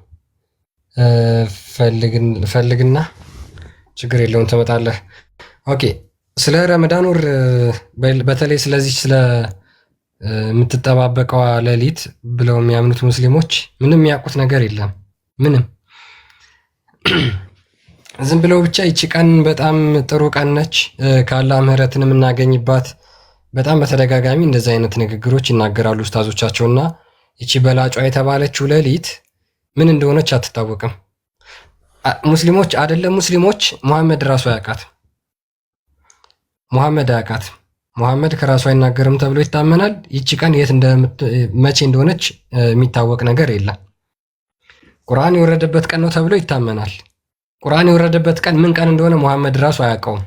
ፈልግና ችግር የለውም ትመጣለህ። ኦኬ ስለ ረመዳን ወር በተለይ ስለዚህ ስለ የምትጠባበቀዋ ሌሊት ብለው የሚያምኑት ሙስሊሞች ምንም የሚያውቁት ነገር የለም። ምንም ዝም ብለው ብቻ ይቺ ቀን በጣም ጥሩ ቀን ነች፣ ከአላህ ምህረትን የምናገኝባት። በጣም በተደጋጋሚ እንደዚህ አይነት ንግግሮች ይናገራሉ ኡስታዞቻቸውና ይቺ በላጯ የተባለችው ሌሊት ምን እንደሆነች አትታወቅም። ሙስሊሞች አይደለም ሙስሊሞች ሙሐመድ ራሱ አያውቃትም። ሙሐመድ ከራሱ አይናገርም ተብሎ ይታመናል። ይቺ ቀን መቼ እንደሆነች የሚታወቅ ነገር የለም። ቁርአን የወረደበት ቀን ነው ተብሎ ይታመናል። ቁርአን የወረደበት ቀን ምን ቀን እንደሆነ ሙሐመድ ራሱ አያውቀውም።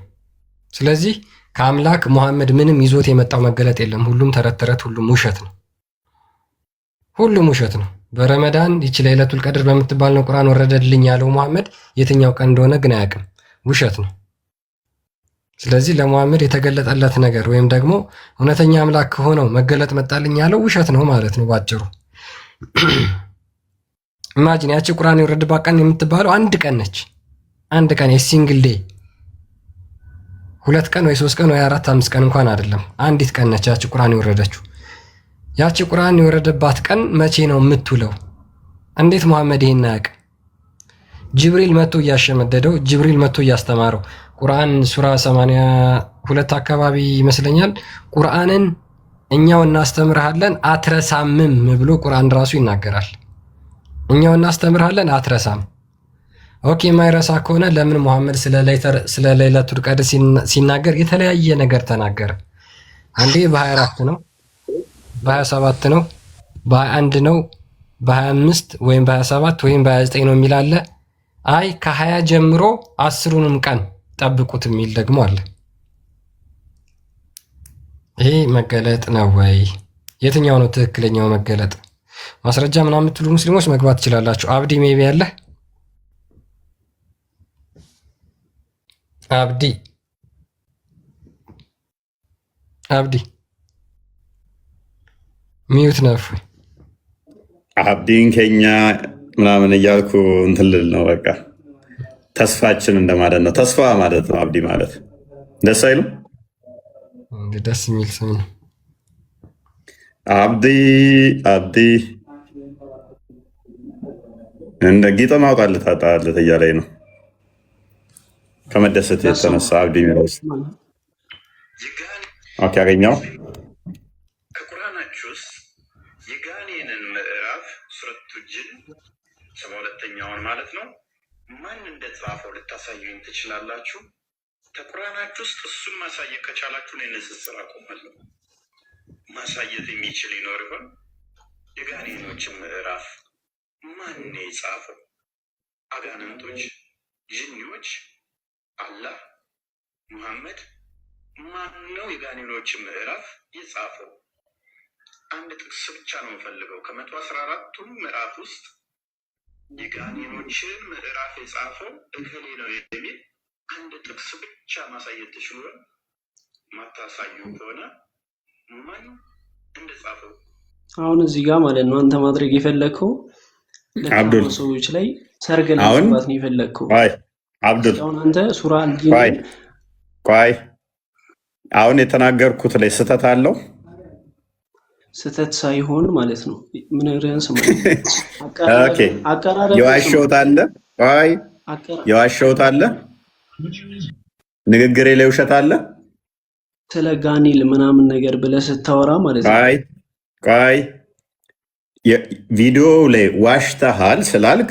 ስለዚህ ከአምላክ ሙሐመድ ምንም ይዞት የመጣው መገለጥ የለም። ሁሉም ተረት ተረት፣ ሁሉም ውሸት ነው። በረመዳን ይቺ ለይለቱል ቀድር በምትባል ነው ቁርአን ወረደልኝ ያለው ሙሐመድ። የትኛው ቀን እንደሆነ ግን አያውቅም። ውሸት ነው። ስለዚህ ለሙሐመድ የተገለጠለት ነገር ወይም ደግሞ እውነተኛ አምላክ ከሆነው መገለጥ መጣልኝ ያለው ውሸት ነው ማለት ነው ባጭሩ። ኢማጂን ያቺ ቁርአን የወረደባት ቀን የምትባለው አንድ ቀን ነች። አንድ ቀን የሲንግል ዴይ 2 ቀን ወይ 3 ቀን ወይ 4 5 ቀን እንኳን አይደለም። አንዲት ቀን ነች ያቺ ቁርአን የወረደችው። ያቺ ቁርአን የወረደባት ቀን መቼ ነው የምትውለው? እንዴት መሐመድ ይሄን አያውቅ? ጅብሪል መጥቶ እያሸመደደው፣ ጅብሪል መጥቶ እያስተማረው። ቁርአን ሱራ 82 አካባቢ ይመስለኛል ቁርአንን እኛው እናስተምርሃለን አትረሳምም ብሎ ቁርአን ራሱ ይናገራል። እኛው እናስተምርሃለን አትረሳም። ኦኬ የማይረሳ ከሆነ ለምን መሐመድ ስለ ለይለቱል ቀድር ሲናገር የተለያየ ነገር ተናገረ? አንዴ በ24 ነው፣ በ27 ነው፣ በ21 ነው፣ በ25 ወይም በ27 ወይም በ29 ነው የሚል አለ። አይ ከ20 ጀምሮ 10ሩንም ቀን ጠብቁት የሚል ደግሞ አለ። ይሄ መገለጥ ነው ወይ? የትኛው ነው ትክክለኛው መገለጥ? ማስረጃ ምናምን የምትሉ ሙስሊሞች መግባት ትችላላችሁ። አብዲ ሜቢ ያለ አብዲ ሚዩት ነፉ አብዲን ከኛ ምናምን እያልኩ እንትን ልል ነው። በቃ ተስፋችን እንደማለት ነው። ተስፋ ማለት ነው አብዲ ማለት። ደስ አይሉም? ደስ የሚል ስም ነው። አብዲ እንደ ጌጠ ማውጣለት አጣለት እያለኝ ነው ከመደሰት የተነሳ አብዲ የሚለው ኦኬ አገኘው። ከቁርአናችሁ ውስጥ የጋኔንን ምዕራፍ ሱረቱ ጂን 72ኛውን ማለት ነው ማን እንደጻፈው ልታሳዩኝ ትችላላችሁ? ከቁርአናችሁ ውስጥ እሱን ማሳየት ከቻላችሁ ነው ንጽጽር አቆማለሁ። ማሳየት የሚችል ይኖር ይሆን? የጋኔኖችን ምዕራፍ ማን ነው የጻፈው? አጋንንቶች፣ ጅኒዎች፣ አላህ፣ ሙሐመድ? ማን ነው የጋኔኖችን ምዕራፍ የጻፈው? አንድ ጥቅስ ብቻ ነው የምፈልገው ከ114ቱ ምዕራፍ ውስጥ የጋኔኖችን ምዕራፍ የጻፈው እከሌ ነው የሚል አንድ ጥቅስ ብቻ ማሳየት ትችሉ? ማታሳዩ ከሆነ ማን እንደጻፈው? አሁን እዚህ ጋር ማለት ነው አንተ ማድረግ የፈለግከው አብዱል ሰዎች ላይ ሰርግ ለማስባት ነው የፈለግከው። አብዱል አሁን አንተ ሱራ ቆይ አሁን የተናገርኩት ላይ ስህተት አለው? ስህተት ሳይሆን ማለት ነው ምን ርዕስ የዋሸሁት አለ? ቆይ የዋሸሁት አለ? ንግግሬ ላይ ውሸት አለ? ስለ ጋኔል ምናምን ነገር ብለህ ስታወራ ማለት ነው። ቆይ ቪዲዮ ላይ ዋሽተሃል ስላልክ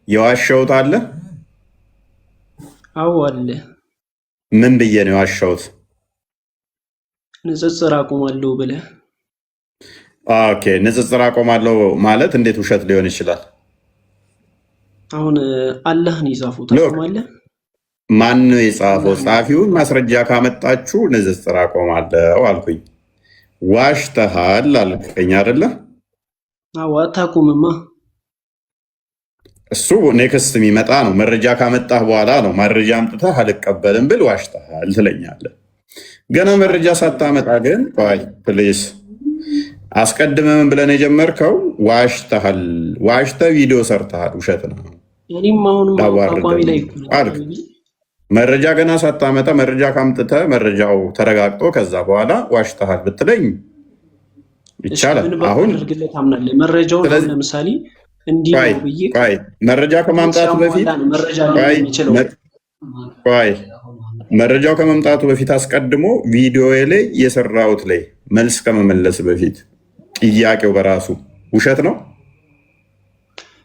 የዋሸሁት አለ? አዎ አለ። ምን ብዬ ነው የዋሸሁት? ንጽጽር አቆማለሁ ብለህ። ኦኬ ንጽጽር አቆማለሁ ማለት እንዴት ውሸት ሊሆን ይችላል? አሁን አላህን የጻፈው ታቆማለህ? ማን ነው የጻፈው? ጸሐፊውን ማስረጃ ካመጣችሁ ንጽጽር አቆማለሁ አልኩኝ። ዋሽተሃል አልከኝ አይደለ? አዎ አታቁምማ። እሱ ኔክስት የሚመጣ ነው። መረጃ ካመጣህ በኋላ ነው። መረጃ አምጥተህ አልቀበልም ብል ዋሽተሃል ትለኛለህ። ገና መረጃ ሳታመጣ ግን ቆይ ፕሊስ አስቀድመን ብለን የጀመርከው ዋሽተሃል። ዋሽተህ ቪዲዮ ሰርተሃል። ውሸት ነው። እኔም አሁንም አቋሚ ላይ መረጃ ገና ሳታመጣ መረጃ ካምጥተህ መረጃው ተረጋግጦ ከዛ በኋላ ዋሽተሃል ብትለኝ ይቻላል። አሁን መረጃው ለምሳሌ እንዲህ ነው ብዬ መረጃ ከማምጣቱ በፊት መረጃው ከመምጣቱ በፊት አስቀድሞ ቪዲዮ ላይ የሰራሁት ላይ መልስ ከመመለስ በፊት ጥያቄው በራሱ ውሸት ነው።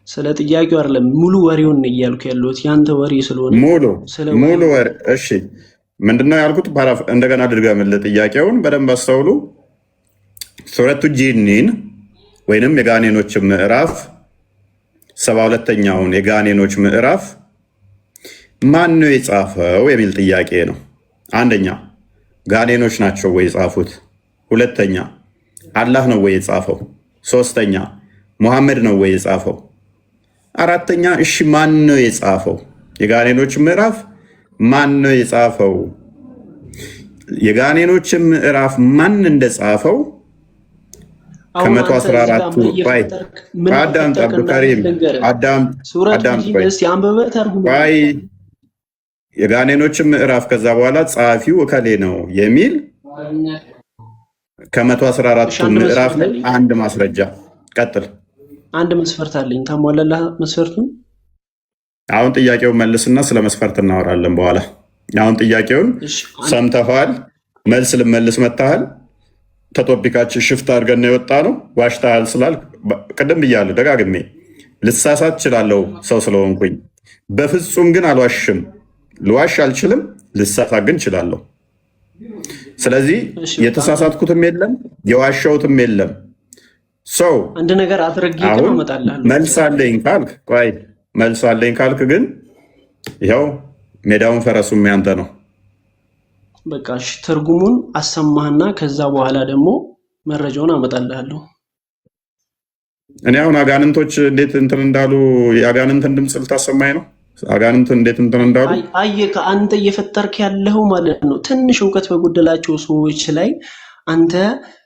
ስለ ጥያቄው አይደለም ሙሉ ወሬውን ነው እያልኩ ያለሁት ያንተ ወሬ ስለሆነ ሙሉ ወሬ። እሺ ምንድነው ያልኩት? እንደገና ድገምልህ ጥያቄውን በደንብ አስተውሉ። ሱረቱ ጂኒን ወይንም የጋኔኖች ምዕራፍ 72ኛውን የጋኔኖች ምዕራፍ ማን ነው የጻፈው የሚል ጥያቄ ነው። አንደኛ ጋኔኖች ናቸው ወይ የጻፉት? ሁለተኛ አላህ ነው ወይ የጻፈው? ሶስተኛ ሙሐመድ ነው ወይ የጻፈው? አራተኛ እሺ ማን ነው የጻፈው? የጋኔኖች ምዕራፍ ማን ነው የጻፈው? የጋኔኖች ምዕራፍ ማን እንደጻፈው ከመቶ 14ቱ ቆይ አዳምጥ፣ አብዱልከሪም አዳምጥ ቆይ የጋኔኖችን ምዕራፍ ከዛ በኋላ ጸሐፊው እከሌ ነው የሚል ከመቶ 14ቱ ምዕራፍ ላይ አንድ ማስረጃ ቀጥል። አንድ መስፈርት አለኝ። ታሟላላ መስፈርቱን? አሁን ጥያቄውን መልስና ስለ መስፈርት እናወራለን በኋላ። አሁን ጥያቄውን ሰምተኸዋል፣ መልስ ልመልስ መታሃል። ተቶፒካችን ሽፍት አድርገን የወጣ ነው። ዋሽተሃል ስላልክ ቅድም ብያለሁ ደጋግሜ፣ ልሳሳት እችላለሁ ሰው ስለሆንኩኝ፣ በፍጹም ግን አልዋሽም። ልዋሽ አልችልም፣ ልሳሳት ግን እችላለሁ። ስለዚህ የተሳሳትኩትም የለም የዋሻውትም የለም። ሰው አንድ ነገር አድርጌ ግን እመጣለሁ። መልስ አለኝ ካልክ ቆይ መልስ አለኝ ካልክ ግን ይኸው ሜዳውን ፈረሱም ያንተ ነው። በቃ እሺ፣ ትርጉሙን አሰማህና ከዛ በኋላ ደግሞ መረጃውን አመጣልሃለሁ። እኔ አሁን አጋንንቶች እንዴት እንትን እንዳሉ የአጋንንትን ድምፅ ልታሰማኝ ነው? አጋንንት እንዴት እንትን እንዳሉ አየህ፣ አንተ እየፈጠርክ ያለው ማለት ነው ትንሽ እውቀት በጎደላቸው ሰዎች ላይ አንተ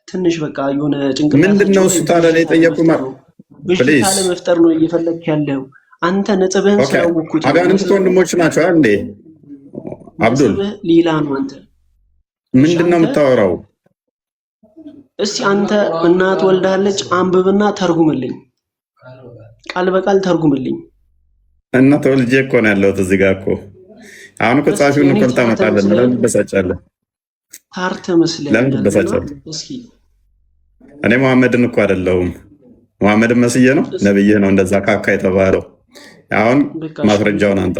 ትንሽ በቃ የሆነ ጭንቅላት ምንድነው እሱ ታዲያ ነው የጠየቁት በሽታ ለመፍጠር ነው እየፈለግክ ያለው አንተ። ነጥብህን ስላወኩት አጋንንት ወንድሞች ናቸው እንዴ? አብዱል ሌላ ነው። አንተ ምንድነው የምታወራው? እስቲ አንተ እናት ወልዳለች አንብብና ተርጉምልኝ፣ ቃል በቃል ተርጉምልኝ። እናት ወልጄ እኮ ነው ያለሁት እዚህ ጋር እኮ። አሁን እኮ ጻፊውን እኮ ታመጣለህ። ለምን ትበሳጫለህ? ታርተ መስለህ ለምን ትበሳጫለህ? እኔ መሐመድን እኮ አይደለሁም። መሐመድን መስዬ ነው ነብይህ ነው እንደዛ ካካ የተባለው። አሁን ማስረጃውን አንጣ፣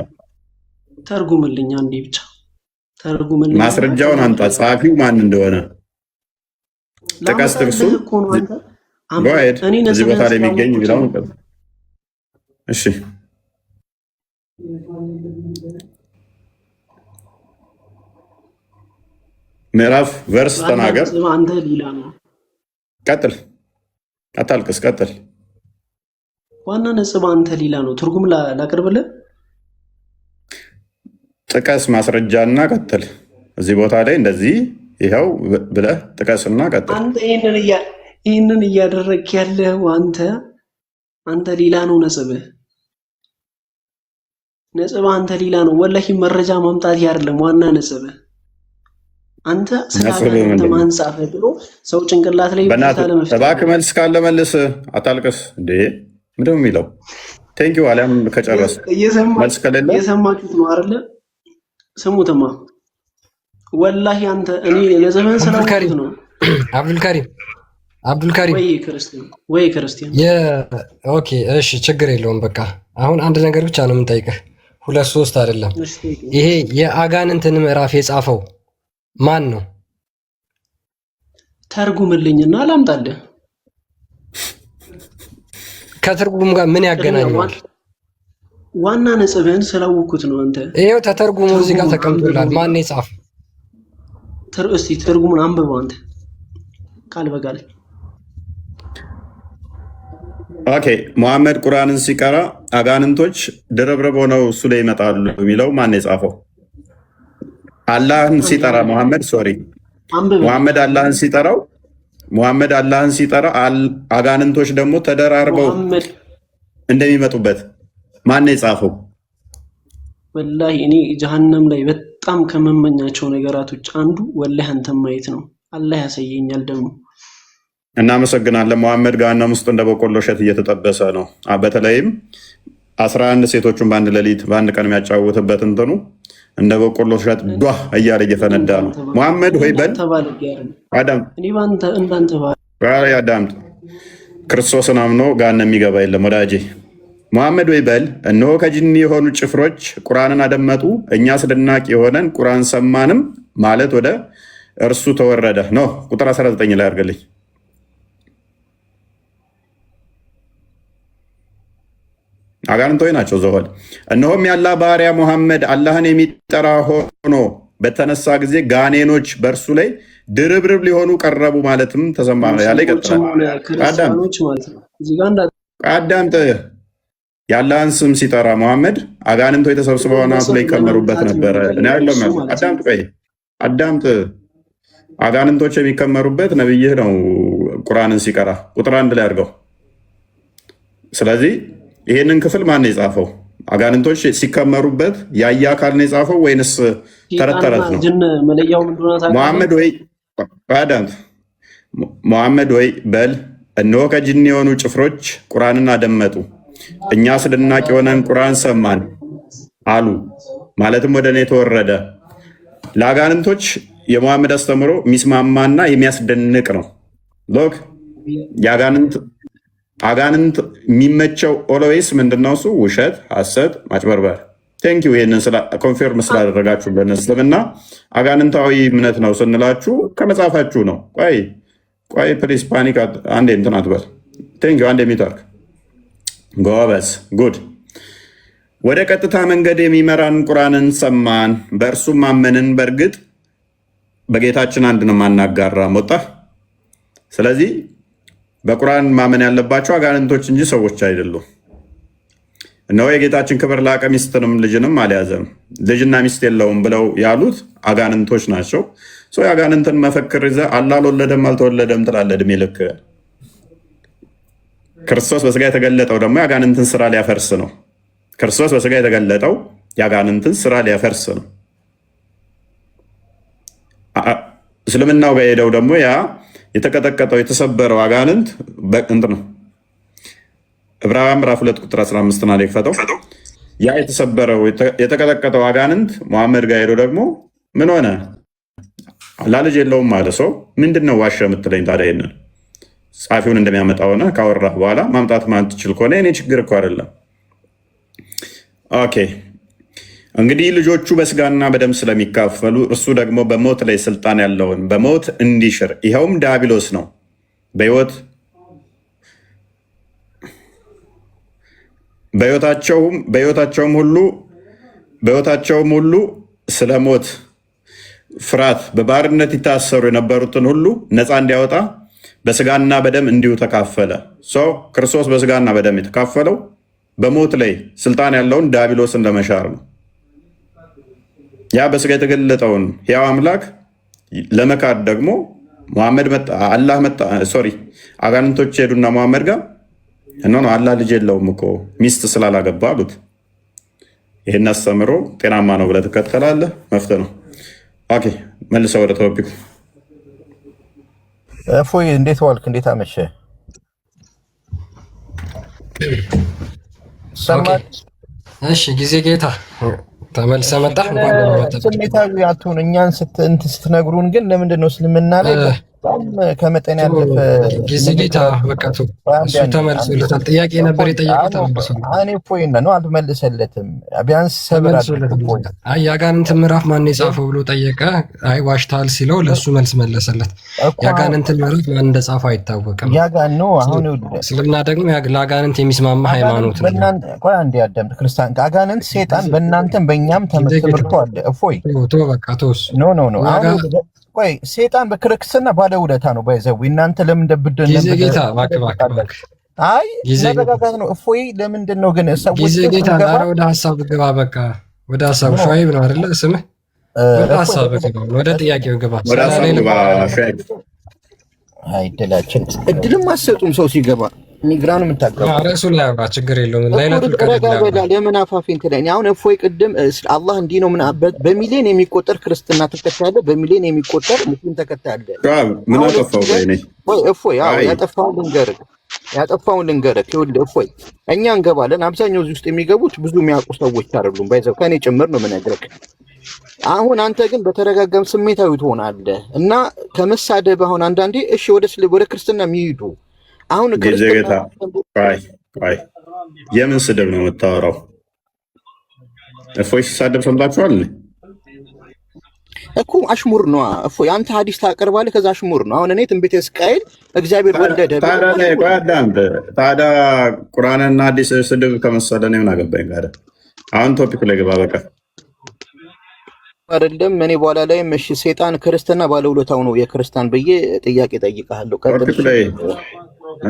ተርጉምልኝ። አንዴ ብቻ ተርጉምልኝ። ማስረጃውን አንጣ፣ ጸሐፊው ማን እንደሆነ ጥቀስ። ጥቅሱ እዚህ ቦታ ላይ የሚገኝ ቢላው ነው። እሺ ምዕራፍ ቨርስ ተናገር። አንተ ሌላ ነው። ቀጥል፣ አታልቅስ፣ ቀጥል። ዋና ነጥብ አንተ ሌላ ነው። ትርጉም ላቅርብልህ። ጥቀስ ማስረጃና ቀጥል። እዚህ ቦታ ላይ እንደዚህ ይኸው ብለህ ጥቀስና ቀጥል። አንተ ይህንን እያደረግክ ያለው አንተ ሌላ ነው። ነጥብ አንተ ሌላ ነው። ወላሂ መረጃ ማምጣት አይደለም ዋና ነጥብ። አንተ ስላንተ ማንጻፍ ብሎ ሰው ጭንቅላት ላይ እባክህ መልስ ካለ መልስ፣ አታልቅስ እንዴ። ምንድን ነው የሚለው? ቴንኪው አሊያም ከጨረስ መልስ ከሌለ እየሰማችሁት ነው አይደለ? ስሙትማ ወላሂ አንተ እኔ ለዘመን ስላልኩት ነው። አብዱልከሪም ወይ ክርስቲያን ኦኬ፣ እሺ፣ ችግር የለውም። በቃ አሁን አንድ ነገር ብቻ ነው የምንጠይቅህ፣ 2 3 አይደለም። ይሄ የአጋንንትን ምዕራፍ የጻፈው ማን ነው? ተርጉምልኝና አላምጣልህ። ከትርጉም ጋር ምን ያገናኘዋል? ዋና ነጥብህን ስላወኩት ነው። አንተ ይሄው ተተርጉሞ እዚህ ጋር ተቀምጦላል። ማን ነው የጻፈው? እስቲ ትርጉሙን አንብበው አንተ ቃል በቃል። ኦኬ፣ መሐመድ ቁርአንን ሲቀራ አጋንንቶች ድርብርብ ሆነው እሱ ላይ ይመጣሉ የሚለው ማን ነው የጻፈው? አላህን ሲጠራ መሐመድ አላህን ሲጠራ አጋንንቶች ደግሞ ተደራርበው እንደሚመጡበት ማን ነው የጻፈው? ወላሂ እኔ ጀሀነም ላይ በጣም ከመመኛቸው ነገራቶች አንዱ ወላሂ አንተን ማየት ነው። አላህ ያሳየኛል ደግሞ። እናመሰግናለን። መሐመድ ገሃነም ውስጥ እንደ በቆሎ እሸት እየተጠበሰ ነው። በተለይም 11 ሴቶቹን በአንድ ሌሊት በአንድ ቀን የሚያጫውትበት እንትኑ እንደ በቆሎ እሸት ዷ እያለ እየፈነዳ ነው። መሐመድ ሆይ በል አዳምጥ። ክርስቶስን አምኖ ገሃነም የሚገባ የለም ወዳጄ። መሐመድ ወይ በል እነሆ ከጅኒ የሆኑ ጭፍሮች ቁርአንን አደመጡ፣ እኛ አስደናቂ የሆነን ቁርአን ሰማንም ማለት ወደ እርሱ ተወረደ ነው። ቁጥር 19 ላይ አድርገልኝ። አጋንንቶች ናቸው ዘሆል። እነሆም ያላ ባሪያ ሙሐመድ አላህን የሚጠራ ሆኖ በተነሳ ጊዜ ጋኔኖች በእርሱ ላይ ድርብርብ ሊሆኑ ቀረቡ ማለትም ተሰማ ያለ ይቀጥላል። አዳምጥ። የአላህን ስም ሲጠራ ሙሐመድ አጋንንቶች ተሰብስበው አናቱ ላይ ይከመሩበት ነበረ። አዳምጥ። አጋንንቶች የሚከመሩበት ነብይህ ነው ቁርአንን ሲቀራ ቁጥር 1 ላይ አድርገው። ስለዚህ ይሄንን ክፍል ማን ነው የጻፈው? አጋንንቶች ሲከመሩበት ያየ አካል ነው የጻፈው ወይንስ ተረት ተረት ነው? ጅን መለያው ምንድን ነው ታውቃለህ? ሙሐመድ ወይ በል እነሆ ከጅን የሆኑ ጭፍሮች ቁርአንን አደመጡ፣ እኛ አስደናቂ የሆነን ቁርአን ሰማን አሉ። ማለትም ወደ እኔ የተወረደ ለአጋንንቶች የሙሐመድ አስተምሮ የሚስማማና የሚያስደንቅ ነው። ሎክ አጋንንት የሚመቸው ኦልዌይስ ምንድነው? እሱ ውሸት፣ ሐሰት፣ ማጭበርበር። ቴንኪው ይህንን ኮንፊርም ስላደረጋችሁልን። እስልምና አጋንንታዊ እምነት ነው ስንላችሁ ከመጽሐፋችሁ ነው። ቆይ ፕሊስ ፓኒክ አንዴ እንትን አትበል። ቴንኪው አንዴ የሚታርክ ጎበዝ ጉድ። ወደ ቀጥታ መንገድ የሚመራን ቁርአንን ሰማን፣ በእርሱም አመንን። በእርግጥ በጌታችን አንድ ነው ማናጋራ ሞጣ። ስለዚህ በቁርአን ማመን ያለባቸው አጋንንቶች እንጂ ሰዎች አይደሉም። እነሆ የጌታችን ክብር ላቀ፣ ሚስትንም ልጅንም አልያዘም፣ ልጅና ሚስት የለውም ብለው ያሉት አጋንንቶች ናቸው። የአጋንንትን መፈክር ይዘህ አላህ አልወለደም አልተወለደም ትላለህ እድሜ ልክ። ክርስቶስ በስጋ የተገለጠው ደግሞ የአጋንንትን ስራ ሊያፈርስ ነው። ክርስቶስ በስጋ የተገለጠው የአጋንንትን ስራ ሊያፈርስ ነው። እስልምናው ጋር ሄደው ደግሞ ያ የተቀጠቀጠው የተሰበረው አጋንንት በቅንጥ ነው። ዕብራውያን ምዕራፍ 2 ቁጥር 15 ና ክፈተው። ያ የተሰበረው የተቀጠቀጠው አጋንንት መሐመድ ጋር ሄደው ደግሞ ምን ሆነ? አላህ ልጅ የለውም ማለት ሰው ምንድን ነው ዋሸ የምትለኝ ታዲያ? ይሄንን ጻፊውን እንደሚያመጣ ሆነ ካወራ በኋላ ማምጣት ማትችል ከሆነ እኔ ችግር እኮ አይደለም። ኦኬ እንግዲህ ልጆቹ በስጋና በደም ስለሚካፈሉ እርሱ ደግሞ በሞት ላይ ስልጣን ያለውን በሞት እንዲሽር ይኸውም ዲያብሎስ ነው። በሕይወታቸውም ሁሉ ስለ ሞት ፍርሃት በባርነት ይታሰሩ የነበሩትን ሁሉ ነፃ እንዲያወጣ በስጋና በደም እንዲሁ ተካፈለ። ክርስቶስ በስጋና በደም የተካፈለው በሞት ላይ ስልጣን ያለውን ዲያብሎስን ለመሻር ነው። ያ በስጋ የተገለጠውን ሕያው አምላክ ለመካድ ደግሞ አጋንንቶች ሄዱና መሐመድ ጋር ነው አላህ ልጅ የለውም እኮ ሚስት ስላላገባ አሉት። ይህን አስተምሮ ጤናማ ነው ብለህ ትከተላለህ፣ መፍትሄ ነው። ኦኬ መልሰው ወደ ቶፒኩ። እፎይ እንዴት ዋልክ? እንዴት አመሸ? እሺ ጊዜ ጌታ ተመልሰ መጣ። ስሜታዊ አትሁን። እኛን ስትነግሩን ግን ለምንድን ነው እስልምና ላይ በጣም ከመጠን ያለፈ ጊዜ ጌታ በቃቱ እሱ ተመልሶለታል። ጥያቄ ነበር የጠየቀው ተመልሶለታል። እኔ እፎይ ነው አልመለሰለትም። ቢያንስ ሰብር አድርጎታል። አይ የአጋንንት ምዕራፍ ማን የጻፈው ብሎ ጠየቀ። አይ ዋሽታል ሲለው ለእሱ መልስ መለሰለት። የአጋንንት ምዕራፍ ማን እንደጻፈው አይታወቅም። ያጋን ነው አሁን እስልምና ደግሞ ለአጋንንት የሚስማማ ሃይማኖት ነው። ቆይ አንዴ ያዳምጥ። ክርስቲያን አጋንንት ሴጣን በእናንተም በእኛም ትምህርቱ አለ። እፎይ በቃ ተወስ ኖ ቆይ ሴጣን በክርስትና ባለውለታ ነው። ባይዘው እናንተ ለምን እንደብደን ጊዜ ጌታ ባክ አይ ለበጋጋት ነው። እፎይ ለምንድን ነው ግን ሰዎች ጊዜ ጌታ ዳራ ወደ ሐሳብ ግባ። በቃ ወደ ሐሳብ ሸዋይብ ነው አይደለ ስምህ? ወደ ሐሳብ ግባ፣ ወደ ጥያቄው ግባ። አይ ድላችን እድልም አትሰጡም ሰው ሲገባ ሚግራኑ የምታቀበው ርዕሱ ላይ አውራ ችግር የለውም። ላይላቱል ቀድር ለምን አፋፊን ትለኝ? አሁን እፎይ ቅድም አላህ እንዲህ ነው ምን በሚሊዮን የሚቆጠር ክርስትና ተከታይ አለ፣ በሚሊዮን የሚቆጠር ሙስሊም ተከታይ አለ። ምን አጠፋው? ወይ እፎይ ያጠፋውን ልንገርህ። ይኸውልህ እፎይ እኛ እንገባለን። አብዛኛው እዚህ ውስጥ የሚገቡት ብዙ የሚያውቁ ሰዎች አይደሉም። ባይዘው ከኔ ጭምር ነው የምነግርህ። አሁን አንተ ግን በተረጋጋም ስሜታዊ ትሆናለህ እና ከመሳደብ አሁን አንዳንዴ እሺ ወደ ክርስትና የሚሄዱ አሁን ጊዜ ጌታ የምን ስድብ ነው የምታወራው? እፎይ ሲሳደብ ሰምታችኋል እኮ። አሽሙር ነው እፎይ። አንተ ሀዲስ ታቀርባለህ፣ ከዛ አሽሙር ነው። አሁን እኔ ትንቢተ ሕዝቅኤል እግዚአብሔር ወለደ። ታዲያ ቁርአንና ሀዲስ ስድብ ከመሰለ እኔ ምን አገባኝ ጋር። አሁን ቶፒክ ላይ ገባ። በቃ አይደለም እኔ በኋላ ላይ እሺ ሴጣን ክርስትና ባለውለታው ነው የክርስቲያን ብዬ ጥያቄ ጠይቃለሁ።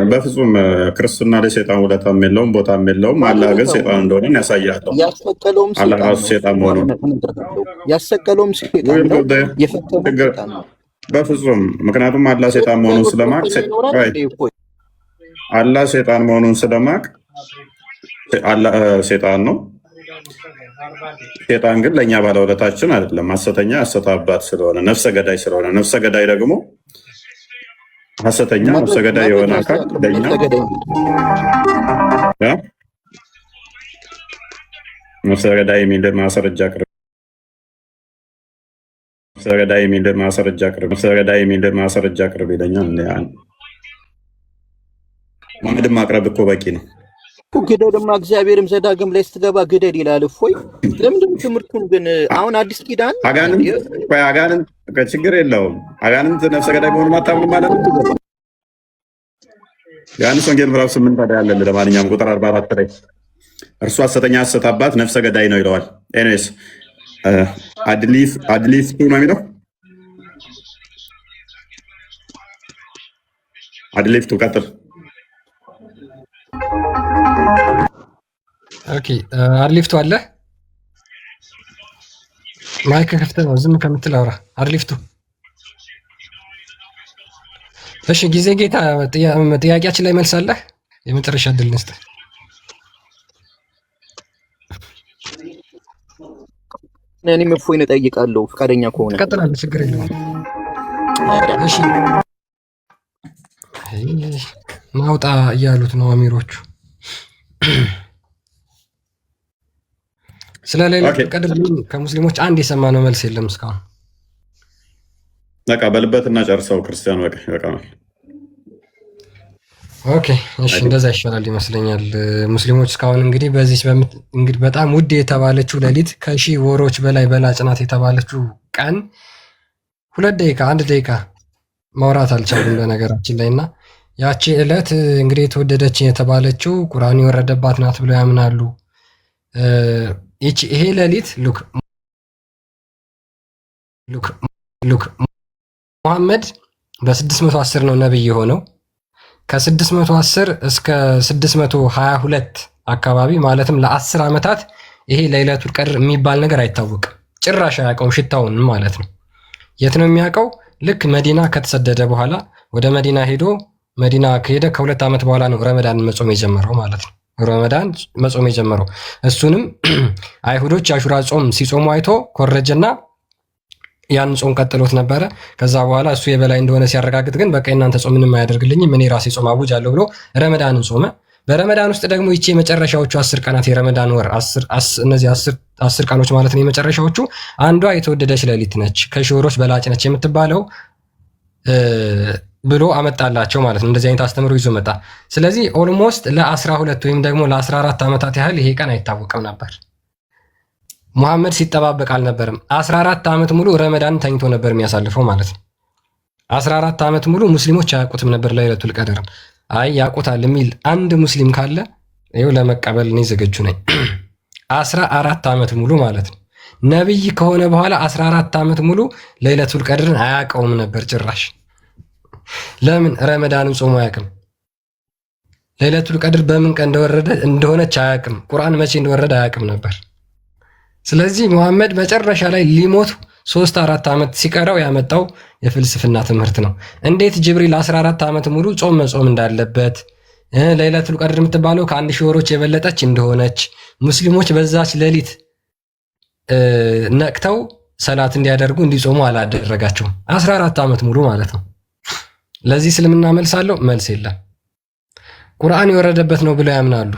በፍጹም ክርስትና ላይ ሴጣን ውለታም የለውም ቦታም የለውም። አላህ ግን ሴጣን እንደሆነ ያሳያለሁ። አላህ ራሱ ሴጣን መሆኑን ያሰቀለውም ሴጣን ነው፣ የፈተነው ሴጣን ነው። በፍጹም ምክንያቱም አላህ ሴጣን መሆኑን ስለማቅ አላህ ሴጣን መሆኑን ስለማቅ ሴጣን ነው። ሴጣን ግን ለእኛ ባለውለታችን አይደለም። ሐሰተኛ ሐሰት አባት ስለሆነ ነፍሰ ገዳይ ስለሆነ ነፍሰ ገዳይ ደግሞ ሐሰተኛ ነፍሰ ገዳይ የሆነ አካል ለእኛ ነፍሰ ገዳይ የሚል ማስረጃ ቅርብ ነፍሰ ገዳይ የሚል ማስረጃ ቅርብ ነፍሰ ገዳይ የሚል ማስረጃ ቅርብ ይለኛል። መሐመድን ማቅረብ እኮ በቂ ነው። ግደልማ እግዚአብሔርም ዘዳግም ላይ ስትገባ ግደል ይላል። እፎይ ለምንድን ትምህርቱን ግን አሁን አዲስ ኪዳን አጋንንት ችግር የለውም። አጋንንት ነፍሰ ገዳይ መሆኑን አታምንም ማለት ነው። ዮሐንስ ወንጌል ምዕራፍ 8 ታዲያ ያለን ለማንኛውም ቁጥር 44 ላይ እርሱ ሐሰተኛ ሐሰት አባት ነፍሰ ገዳይ ነው ይለዋል። ኤኒዌይስ አድሊፍቱ ነው የሚለው አድሊፍቱ ቀጥል። ኦኬ አድሊፍቱ አለ። ማይክ ክፍት ነው። ዝም ከምትል አውራ። አድሊፍቱ እሺ። ጊዜ ጌታ ጥያቄያችን ላይ መልሳለህ። የመጨረሻ እድል እንስጥ። እኔም እፎይን እጠይቃለሁ ፈቃደኛ ከሆነ ቀጥላለሁ። ችግር የለውም። እሺ ናውጣ እያሉት ነው አሚሮቹ። ስለ ሌሊቱል ቀድር ከሙስሊሞች አንድ የሰማነው መልስ የለም እስካሁን። በቃ በልበት እና ጨርሰው ክርስቲያን በቃ ይበቃናል። ኦኬ እሺ፣ እንደዛ ይሻላል ይመስለኛል። ሙስሊሞች እስካሁን እንግዲህ በዚህ እንግዲህ በጣም ውድ የተባለችው ሌሊት ከሺህ ወሮች በላይ በላጭ ናት የተባለችው ቀን 2 ደቂቃ 1 ደቂቃ ማውራት አልቻሉም በነገራችን ላይ እና ያቺ ዕለት እንግዲህ የተወደደች የተባለችው ቁርአን የወረደባት ናት ብለው ያምናሉ። ይሄ ሌሊት ሉክ ሙሐመድ በ610 ነው ነብይ የሆነው። ከ610 እስከ 622 አካባቢ ማለትም ለ10 ዓመታት ይሄ ለይለቱል ቀድር የሚባል ነገር አይታወቅም። ጭራሽ አያውቀውም ሽታውን ማለት ነው። የት ነው የሚያውቀው? ልክ መዲና ከተሰደደ በኋላ ወደ መዲና ሄዶ መዲና ከሄደ ከ2 ዓመት በኋላ ነው ረመዳን መጾም የጀመረው ማለት ነው። ረመዳን መጾም የጀመረው እሱንም አይሁዶች አሹራ ጾም ሲጾሙ አይቶ ኮረጀና ያን ጾም ቀጥሎት ነበረ። ከዛ በኋላ እሱ የበላይ እንደሆነ ሲያረጋግጥ ግን በቃ እናንተ ጾም ምንም አያደርግልኝም እኔ ራሴ ጾም አውጃለሁ ብሎ ረመዳንን ጾመ። በረመዳን ውስጥ ደግሞ ይቺ የመጨረሻዎቹ 10 ቀናት የረመዳን ወር እነዚህ 10 ቀኖች ማለት ነው የመጨረሻዎቹ አንዷ የተወደደች ሌሊት ነች፣ ከሺህ ወሮች በላጭ ነች የምትባለው ብሎ አመጣላቸው ማለት ነው። እንደዚህ አይነት አስተምሮ ይዞ መጣ። ስለዚህ ኦልሞስት ለ12 ወይም ደግሞ ለ14 ዓመታት ያህል ይሄ ቀን አይታወቅም ነበር። ሙሐመድ ሲጠባበቅ አልነበርም። 14 ዓመት ሙሉ ረመዳን ተኝቶ ነበር የሚያሳልፈው ማለት ነው። 14 ዓመት ሙሉ ሙስሊሞች አያውቁትም ነበር ለይለቱል ቀድር። አይ ያውቁታል የሚል አንድ ሙስሊም ካለ ይኸው ለመቀበል እኔ ዝግጁ ነኝ። 14 ዓመት ሙሉ ማለት ነው። ነብይ ከሆነ በኋላ 14 ዓመት ሙሉ ለይለቱል ቀድርን አያውቀውም ነበር ጭራሽ። ለምን? ረመዳንን ጾሞ አያውቅም። ለይለቱል ቀድር በምን ቀን እንደሆነች አያውቅም። ቁርአን መቼ እንደወረደ አያውቅም ነበር። ስለዚህ ሙሐመድ መጨረሻ ላይ ሊሞት 3-4 ዓመት ሲቀረው ያመጣው የፍልስፍና ትምህርት ነው። እንዴት ጅብሪል 14 ዓመት ሙሉ ጾም መጾም እንዳለበት፣ ለይለቱል ቀድር የምትባለው ከ1000 ወሮች የበለጠች እንደሆነች፣ ሙስሊሞች በዛች ሌሊት ነቅተው ሰላት እንዲያደርጉ እንዲጾሙ አላደረጋቸውም። 14 ዓመት ሙሉ ማለት ነው። ለዚህ እስልምና መልስ አለው? መልስ የለም። ቁርአን የወረደበት ነው ብለው ያምናሉ።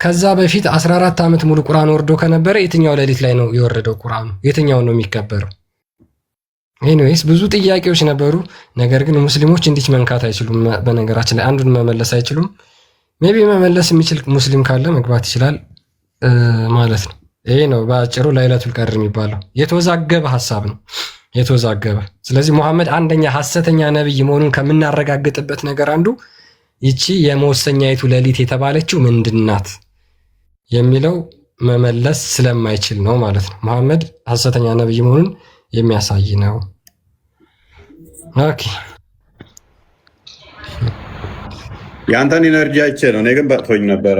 ከዛ በፊት 14 ዓመት ሙሉ ቁርአን ወርዶ ከነበረ የትኛው ሌሊት ላይ ነው የወረደው ቁርአኑ? የትኛው ነው የሚከበረው? ኤኒዌይስ ብዙ ጥያቄዎች ነበሩ። ነገር ግን ሙስሊሞች እንዲች መንካት አይችሉም። በነገራችን ላይ አንዱን መመለስ አይችሉም። ሜቢ መመለስ የሚችል ሙስሊም ካለ መግባት ይችላል ማለት ነው። ይሄ ነው በአጭሩ ለይለቱል ቀድር የሚባለው። የተወዛገበ ሀሳብ ነው የተወዛገበ። ስለዚህ ሙሐመድ አንደኛ ሐሰተኛ ነብይ መሆኑን ከምናረጋግጥበት ነገር አንዱ ይቺ የመወሰኛይቱ ሌሊት የተባለችው ምንድናት የሚለው መመለስ ስለማይችል ነው ማለት ነው። ሙሐመድ ሐሰተኛ ነብይ መሆኑን የሚያሳይ ነው። ኦኬ የአንተን ኢነርጂ አይቼ ነው። እኔ ግን በቅቶኝ ነበረ።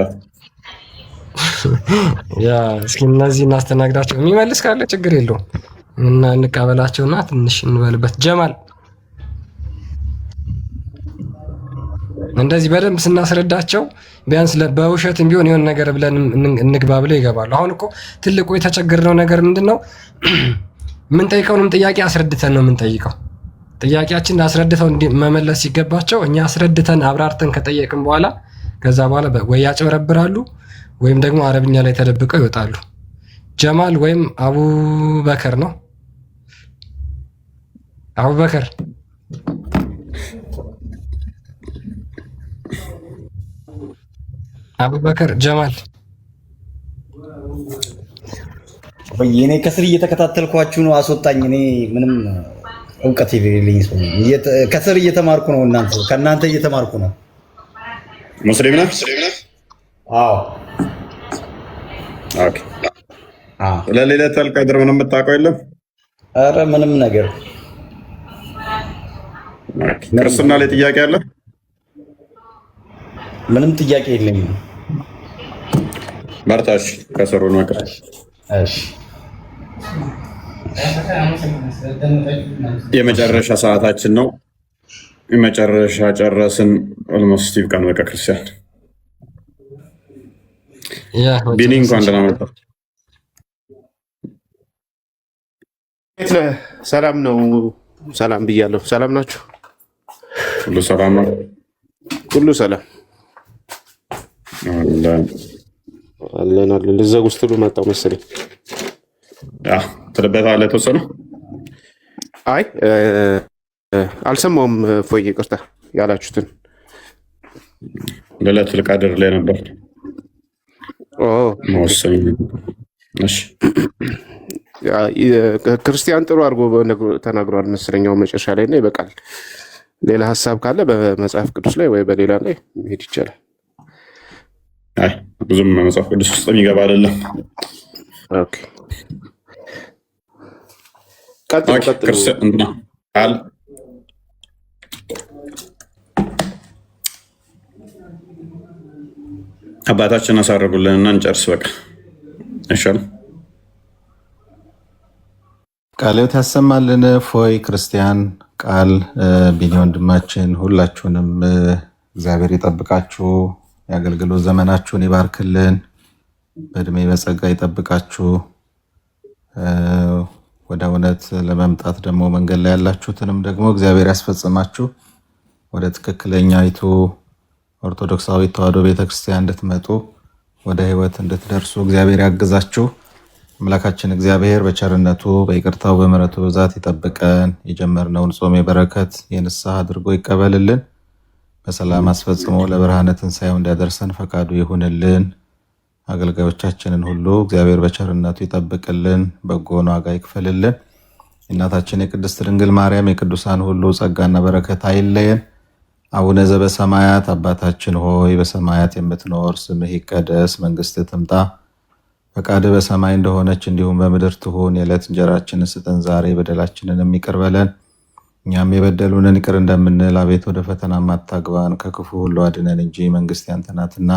ያ እስኪ እነዚህ እናስተናግዳቸው። የሚመልስ ካለ ችግር የለውም እና እንቀበላቸውና ትንሽ እንበልበት። ጀማል እንደዚህ በደንብ ስናስረዳቸው ቢያንስ በውሸትም ቢሆን የሆነ ነገር ብለን እንግባ ብለው ይገባሉ። አሁን እኮ ትልቁ የተቸገርነው ነገር ምንድነው? የምንጠይቀውንም ጥያቄ አስረድተን ነው የምንጠይቀው። ጥያቄያችን አስረድተው መመለስ ሲገባቸው እኛ አስረድተን አብራርተን ከጠየቅን በኋላ ከዛ በኋላ ወይ ያጭበረብራሉ ወይም ደግሞ አረብኛ ላይ ተደብቀው ይወጣሉ። ጀማል ወይም አቡበከር ነው። አቡበከር አቡበከር ጀማል እኔ ከስር እየተከታተልኳችሁ ነው። አስወጣኝ። እኔ ምንም እውቀት የሌለኝ ሰው ነኝ። ከስር እየተማርኩ ነው። ከእናንተ እየተማርኩ ነው። ሙስሊም ነህ? አዎ። ኦኬ። ለሌለቱል ቀድር ምንም የምታውቀው የለም? ኧረ ምንም ነገር። ክርስትና ላይ ጥያቄ አለ? ምንም ጥያቄ የለኝም። በርታሽ ከስሩ ነው። እሺ የመጨረሻ ሰዓታችን ነው። የመጨረሻ ጨረስን። ኦልሞስት ይብቃን። በቃ ክርስቲያን ቢኒ እንኳን ደህና መጣ። ሰላም ነው። ሰላም ብያለሁ። ሰላም ናችሁ? ሁሉ ሰላም ነው። ሁሉ ሰላም አለን። ልዘጉ ስትሉ መጣሁ መሰለኝ። ትልበታለህ የተወሰነ? አይ አልሰማሁም። ፎይ ይቅርታ ያላችሁትን ለይለቱል ቀድር ላይ ነበር መወሰኝ። እሺ ክርስቲያን ጥሩ አድርጎ ተናግሯል መሰለኛው መጨረሻ ላይ እና ይበቃል። ሌላ ሀሳብ ካለ በመጽሐፍ ቅዱስ ላይ ወይ በሌላ ላይ መሄድ ይቻላል። አይ ብዙም መጽሐፍ ቅዱስ ውስጥ የሚገባ አይደለም። ኦኬ ቀጥሉ። ቃል አባታችን አሳርጉልንና እንጨርስ። በቃ አይሻልም? ቃልዎት ያሰማልን። ፎይ ክርስቲያን ቃል ቢኒ ወንድማችን ሁላችሁንም እግዚአብሔር ይጠብቃችሁ፣ የአገልግሎት ዘመናችሁን ይባርክልን፣ በእድሜ በጸጋ ይጠብቃችሁ። ወደ እውነት ለመምጣት ደግሞ መንገድ ላይ ያላችሁትንም ደግሞ እግዚአብሔር ያስፈጽማችሁ። ወደ ትክክለኛይቱ ኦርቶዶክሳዊት ተዋሕዶ ቤተክርስቲያን እንድትመጡ ወደ ሕይወት እንድትደርሱ እግዚአብሔር ያግዛችሁ። አምላካችን እግዚአብሔር በቸርነቱ በይቅርታው በምሕረቱ ብዛት ይጠብቀን። የጀመርነውን ጾም የበረከት የንስሐ አድርጎ ይቀበልልን። በሰላም አስፈጽሞ ለብርሃነ ትንሣኤው እንዲያደርሰን ፈቃዱ ይሁንልን። አገልጋዮቻችንን ሁሉ እግዚአብሔር በቸርነቱ ይጠብቅልን፣ በጎን ዋጋ ይክፈልልን። የእናታችን የቅድስት ድንግል ማርያም የቅዱሳን ሁሉ ጸጋና በረከት አይለየን። አቡነ ዘበሰማያት አባታችን ሆይ በሰማያት የምትኖር ስምህ ይቀደስ፣ መንግስትህ ትምጣ፣ ፈቃድህ በሰማይ እንደሆነች እንዲሁም በምድር ትሁን። የዕለት እንጀራችንን ስጠን ዛሬ፣ በደላችንን ይቅር በለን እኛም የበደሉንን ይቅር እንደምንል፣ አቤት ወደ ፈተና አታግባን ከክፉ ሁሉ አድነን እንጂ መንግስት ያንተ ናትና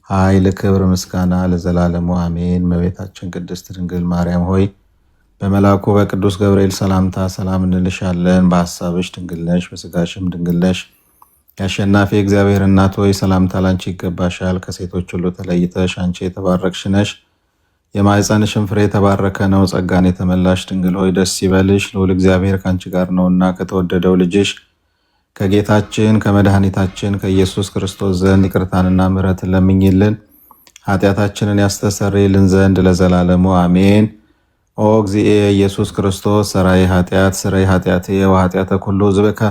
ኃይል፣ ክብር፣ ምስጋና ለዘላለሙ አሜን። እመቤታችን ቅድስት ድንግል ማርያም ሆይ በመልአኩ በቅዱስ ገብርኤል ሰላምታ ሰላም እንልሻለን። በሐሳብሽ ድንግል ነሽ፣ በስጋሽም ድንግል ነሽ። የአሸናፊ እግዚአብሔር እናት ሆይ ሰላምታ ላንቺ ይገባሻል። ከሴቶች ሁሉ ተለይተሽ አንቺ የተባረክሽ ነሽ፣ የማኅፀንሽም ፍሬ የተባረከ ነው። ጸጋን የተመላሽ ድንግል ሆይ ደስ ይበልሽ፣ ልዑል እግዚአብሔር ከአንቺ ጋር ነውና ከተወደደው ልጅሽ ከጌታችን ከመድኃኒታችን ከኢየሱስ ክርስቶስ ዘንድ ይቅርታንና ምሕረትን ለምኝልን ኃጢአታችንን ያስተሰርይልን ዘንድ ለዘላለሙ አሜን። ኦ እግዚእ ኢየሱስ ክርስቶስ ሰራይ ኃጢአት ስረይ ኃጢአት ወኃጢአተ ኩሉ ሕዝብከ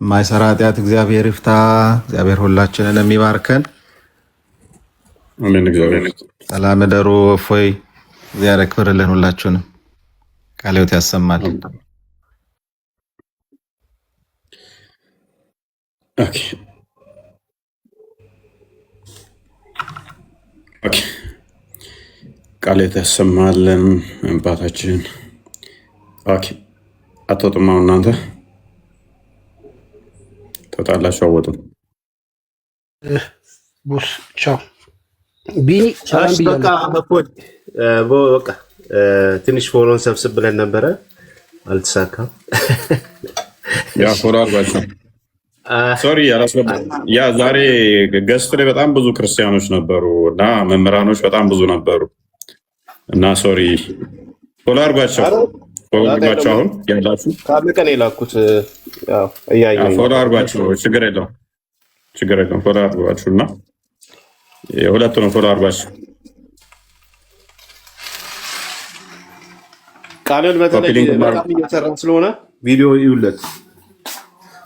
የማይሰራ ኃጢአት እግዚአብሔር ይፍታ። እግዚአብሔር ሁላችንን የሚባርከን። ሰላም እደሩ። እፎይ እግዚአብሔር ያክብርልን። ሁላችሁንም ቃለ ሕይወት ያሰማል። ቃል የተሰማልን አባታችን። አትወጡም? እናንተ ትወጣላችሁ? አወጡም? ቦስ ቻው። ቢኒ በቃ ትንሽ ፎሎን ሰብስብ ብለን ነበረ፣ አልተሳካም። ያ ፎሎ አድርጓቸው። ሶሪ አላስገባም። ያ ዛሬ ገስት ላይ በጣም ብዙ ክርስቲያኖች ነበሩ እና መምህራኖች በጣም ብዙ ነበሩ እና ሶሪ ፎሎ አድርጓቸው አሁን ያላችሁ ካለ ቀን የላኩት እያየሁ ፎሎ አድርጓቸው። ችግር የለውም ፎሎ አድርጓችሁ እና የሁለቱንም ፎሎ አድርጓቸው። ቃልን በተለይ በጣም እየሰራ ስለሆነ ቪዲዮ ይውለት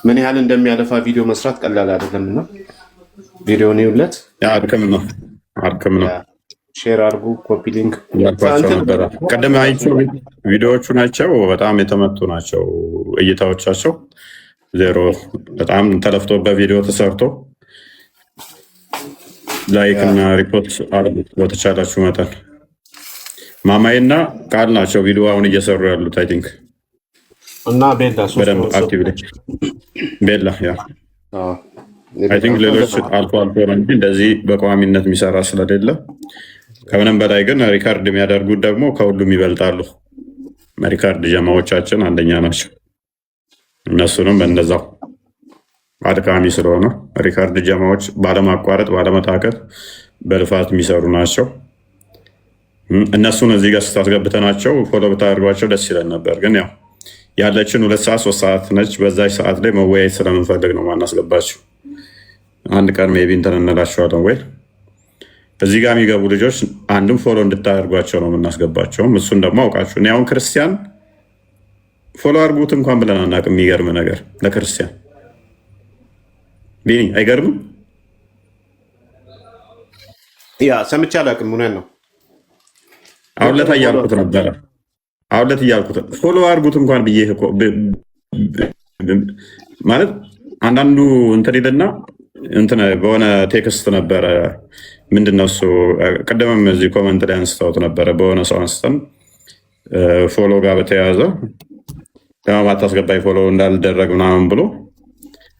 ምን ያህል እንደሚያለፋ ቪዲዮ መስራት ቀላል አይደለም እና ቪዲዮን ይውለት። አድክም ነው። ሼር አድርጉ፣ ኮፒ ሊንክ ያልኳቸው ነበረ። ቀደም አይቼው ቪዲዮዎቹ ናቸው በጣም የተመቱ ናቸው። እይታዎቻቸው ዜሮ በጣም ተለፍቶበት ቪዲዮ ተሰርቶ ላይክ እና ሪፖርት አድርጉ በተቻላችሁ መጠን። ማማዬና ቃል ናቸው ቪዲዮ አሁን እየሰሩ ያሉት አይ ቲንክ እና ቤላ በደንብ አክቲቭ ቤላ ያ አይ ቲንክ ሌሎች አልፎ ነው እንጂ እንደዚህ በቋሚነት የሚሰራ ስለሌለ፣ ከምንም በላይ ግን ሪካርድ የሚያደርጉት ደግሞ ከሁሉም ይበልጣሉ። ሪካርድ ጀማዎቻችን አንደኛ ናቸው። እነሱንም እንደዛው አድካሚ ስለሆነ ሪካርድ ጀማዎች ባለማቋረጥ ባለመታከት በልፋት የሚሰሩ ናቸው። እነሱን እዚህ ጋር ስታስገብተናቸው ፎሎ ብታደርጓቸው ደስ ይለን ነበር። ግን ያው ያለችን 2 ሰዓት 3 ሰዓት ነች። በዛች ሰዓት ላይ መወያየት ስለምንፈልግ ነው ማናስገባቸው። አንድ ቀን ሜይ ቢ እንትን እንላቸዋለን ወይ እዚህ ጋር የሚገቡ ልጆች አንድም ፎሎ እንድታደርጓቸው ነው የምናስገባቸውም። እሱን ደግሞ አውቃችሁ እኔ አሁን ክርስቲያን ፎሎ አድርጉት እንኳን ብለን አናውቅም። የሚገርም ነገር ለክርስቲያን ቢኒ አይገርምም? ያ ሰምቼ አላውቅም። እውነት ነው። አሁን ለታ እያልኩት ነበረ። አሁን ለት እያልኩት ፎሎ አድርጉት እንኳን ብዬ ማለት አንዳንዱ እንትን ይልና እንትን በሆነ ቴክስት ነበረ። ምንድነው እሱ ቀደምም እዚህ ኮመንት ላይ አንስተውት ነበረ። በሆነ ሰው አንስተን ፎሎ ጋር በተያያዘ ማታስገባኝ ፎሎ እንዳልደረግ ምናምን ብሎ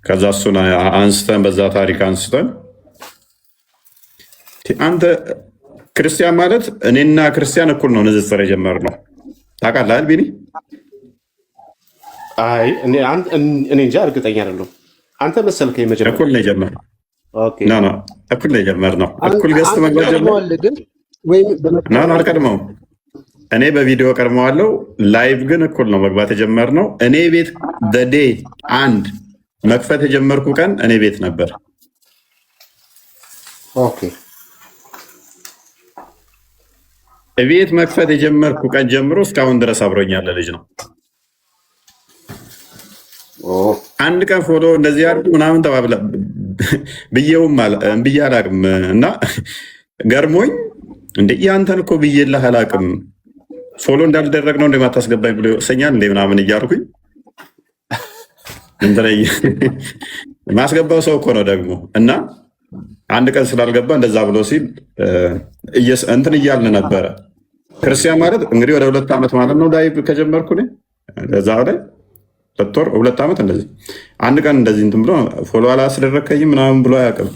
ከዛ እሱን አንስተን በዛ ታሪክ አንስተን አንተ ክርስቲያን ማለት እኔና ክርስቲያን እኩል ነው ንጽጽር የጀመርነው ታውቃለህ ቢኒ? አይ እኔ እንጃ እርግጠኛ አይደለሁም። አንተ መሰልከኝ መጀመሪያ እኩል ነው የጀመርነው። እኩል ነው የጀመርነው። እኩል ገዝት መግባት ጀመር አልቀድመውም። እኔ በቪዲዮ ቀድመዋለሁ። ላይቭ ግን እኩል ነው መግባት የጀመርነው። እኔ ቤት በዴ አንድ መክፈት የጀመርኩ ቀን እኔ ቤት ነበር። ቤት መክፈት የጀመርኩ ቀን ጀምሮ እስካሁን ድረስ አብሮኛል ልጅ ነው። አንድ ቀን ፎሎ እንደዚህ አድርጉ ምናምን ተባብላ ብዬውም ብዬ አላቅም እና ገርሞኝ እንደ ያንተን እኮ ብዬልህ አላቅም ፎሎ እንዳልደረግ ነው እንደማታስገባኝ ብሎ ሰኛል እንደ ምናምን እያልኩኝ ማስገባው ሰው እኮ ነው ደግሞ እና አንድ ቀን ስላልገባ እንደዛ ብሎ ሲል እንትን እያልን ነበረ። ክርስቲያን ማለት እንግዲህ ወደ 2 ዓመት ማለት ነው ላይቭ ከጀመርኩ እዛ ላይ 2 ዓመት እንደዚህ አንድ ቀን እንደዚህ እንትን ብሎ ፎሎ አላስደረከኝም ምናምን ብሎ አያውቅም።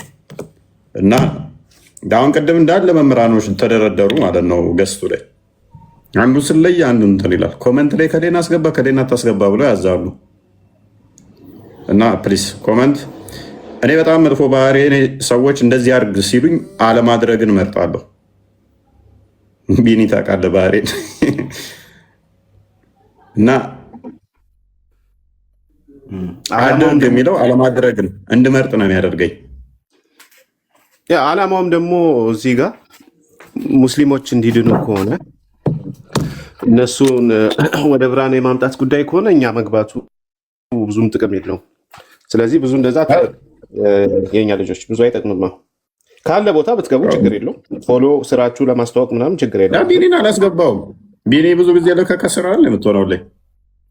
እና አሁን ቅድም እንዳለ መምህራኖች ተደረደሩ ማለት ነው። ገስቱ ላይ አንዱ ስለይ አንዱ እንትን ይላል። ኮመንት ላይ ከሌና አስገባ ከሌና አታስገባ ብሎ ያዛሉ። እና ፕሊስ ኮመንት እኔ በጣም መጥፎ ባህሪ ሰዎች እንደዚህ አድርግ ሲሉኝ አለማድረግን እመርጣለሁ። ቢኒ ታውቃለህ ባህሪ እና አድርግ የሚለው አለማድረግን እንድመርጥ ነው የሚያደርገኝ። አላማውም ደግሞ እዚህ ጋር ሙስሊሞች እንዲድኑ ከሆነ እነሱን ወደ ብርሃን የማምጣት ጉዳይ ከሆነ እኛ መግባቱ ብዙም ጥቅም የለውም። ስለዚህ ብዙ እንደዛ የኛ ልጆች ብዙ አይጠቅምም። ካለ ቦታ ብትገቡ ችግር የለውም። ፎሎ ስራችሁ ለማስተዋወቅ ምናምን ችግር የለም። ቢኒን አላስገባውም። ቢኒ ብዙ ጊዜ ለከከስራል የምትሆነው ላይ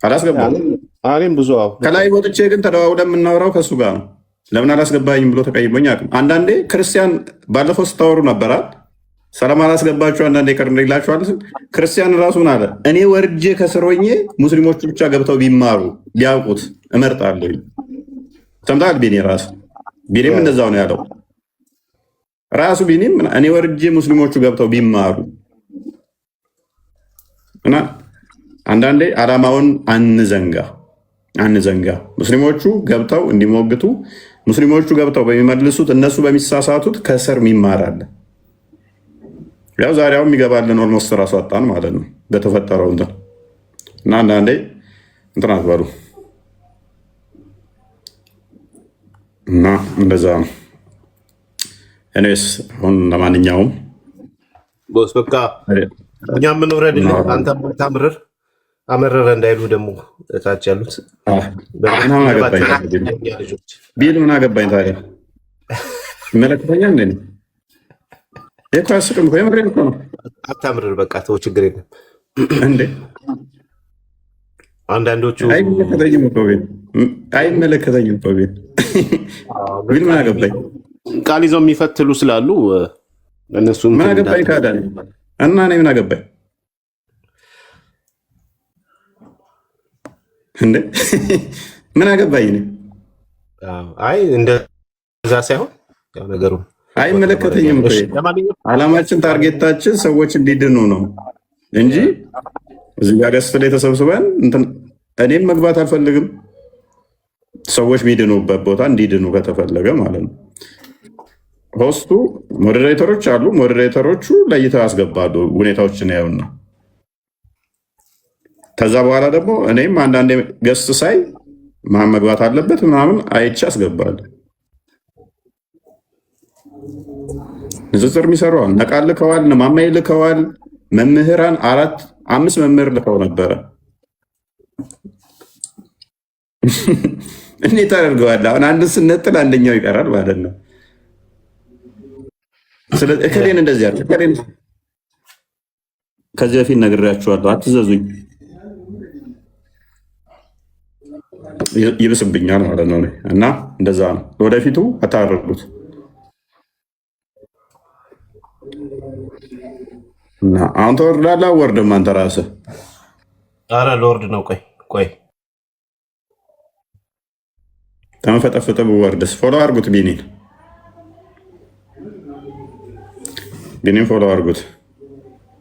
አላስገባውም። እኔም ብዙ ከላይ ወጥቼ ግን ተደዋውለን የምናወራው ከእሱ ጋር ነው። ለምን አላስገባኝም ብሎ ተቀይሞኝ አቅም አንዳንዴ ክርስቲያን ባለፈው ስታወሩ ነበራል። ሰላም አላስገባችሁ አንዳንዴ ቀርላችኋል። ክርስቲያን ራሱን አለ እኔ ወርጄ ከስሮኜ ሙስሊሞቹ ብቻ ገብተው ቢማሩ ቢያውቁት እመርጣለሁ። ሰምተሃል? ቢኒ ራሱ ቢኒም እንደዛው ነው ያለው። ራሱ ቢኒም እኔ ወርጄ ሙስሊሞቹ ገብተው ቢማሩ እና አንዳንዴ አላማውን አንዘንጋ። አንዘንጋ። ሙስሊሞቹ ገብተው እንዲሞግቱ፣ ሙስሊሞቹ ገብተው በሚመልሱት እነሱ በሚሳሳቱት ከስር ይማራል። ያው ዛሬው የሚገባልን ኦልሞስት ራሱ አጣን ማለት ነው በተፈጠረው እንትን እና አንዳንዴ እንትን አትበሉ እና እንደዛ ነው። እኔስ አሁን ለማንኛውም ቦስ በቃ እኛ የምንውረድ አንተ ታምርር አመረረ እንዳይሉ ደግሞ እታች ያሉት ቢል ምን አገባኝ ታዲያ ይመለከተኛል እንዴ? እኮ አያስቅም እኮ የምሬን እኮ ነው። አታምርር በቃ ተው፣ ችግር የለም እንዴ። አንዳንዶቹ አይመለከተኝም እኮ ቢል ቢል ምን አገባኝ? ቃል ይዘው የሚፈትሉ ስላሉ እነሱ ምን አገባኝ ካዳ እና እኔ ምን አገባኝ እንዴ? ምን አገባኝ እኔ? አይ እንደዛ ሳይሆን ያው ነገሩ አይመለከተኝም እኮ ዓላማችን ታርጌታችን ሰዎች እንዲድኑ ነው እንጂ እዚህ ጋር ገስት ላይ ተሰብስበን እኔም መግባት አልፈልግም። ሰዎች የሚድኑበት ቦታ እንዲድኑ ከተፈለገ ማለት ነው። ሆስቱ ሞዴሬተሮች አሉ። ሞዴሬተሮቹ ለይተው ያስገባሉ ሁኔታዎችን ያዩና ከዛ በኋላ ደግሞ እኔም አንዳንዴ ገስት ሳይ ማን መግባት አለበት ምናምን አይቼ አስገባለሁ። ንጽጽር የሚሰራዋል ነቃል ልከዋል፣ ማማይ ልከዋል። መምህራን 4-5 መምህር ልከው ነበረ። እንዴት አደርገዋለሁ አሁን? አንዱ ስነጥል አንደኛው ይቀራል ማለት ነው። ስለዚህ እከሌን እንደዚህ ያለ እከሌን ከዚህ በፊት ነግሬያችኋለሁ፣ አትዘዙኝ ይብስብኛል ማለት ነው። እና እንደዛ ነው። ወደፊቱ አታደርጉት። እና አሁን ተወርዳለህ አወርድም አንተ ራስህ? ኧረ ልወርድ ነው። ቆይ ተመፈጠፍጥ ብወርድስ? ፎሎ አድርጉት ቢኒን ፎሎ አድርጉት።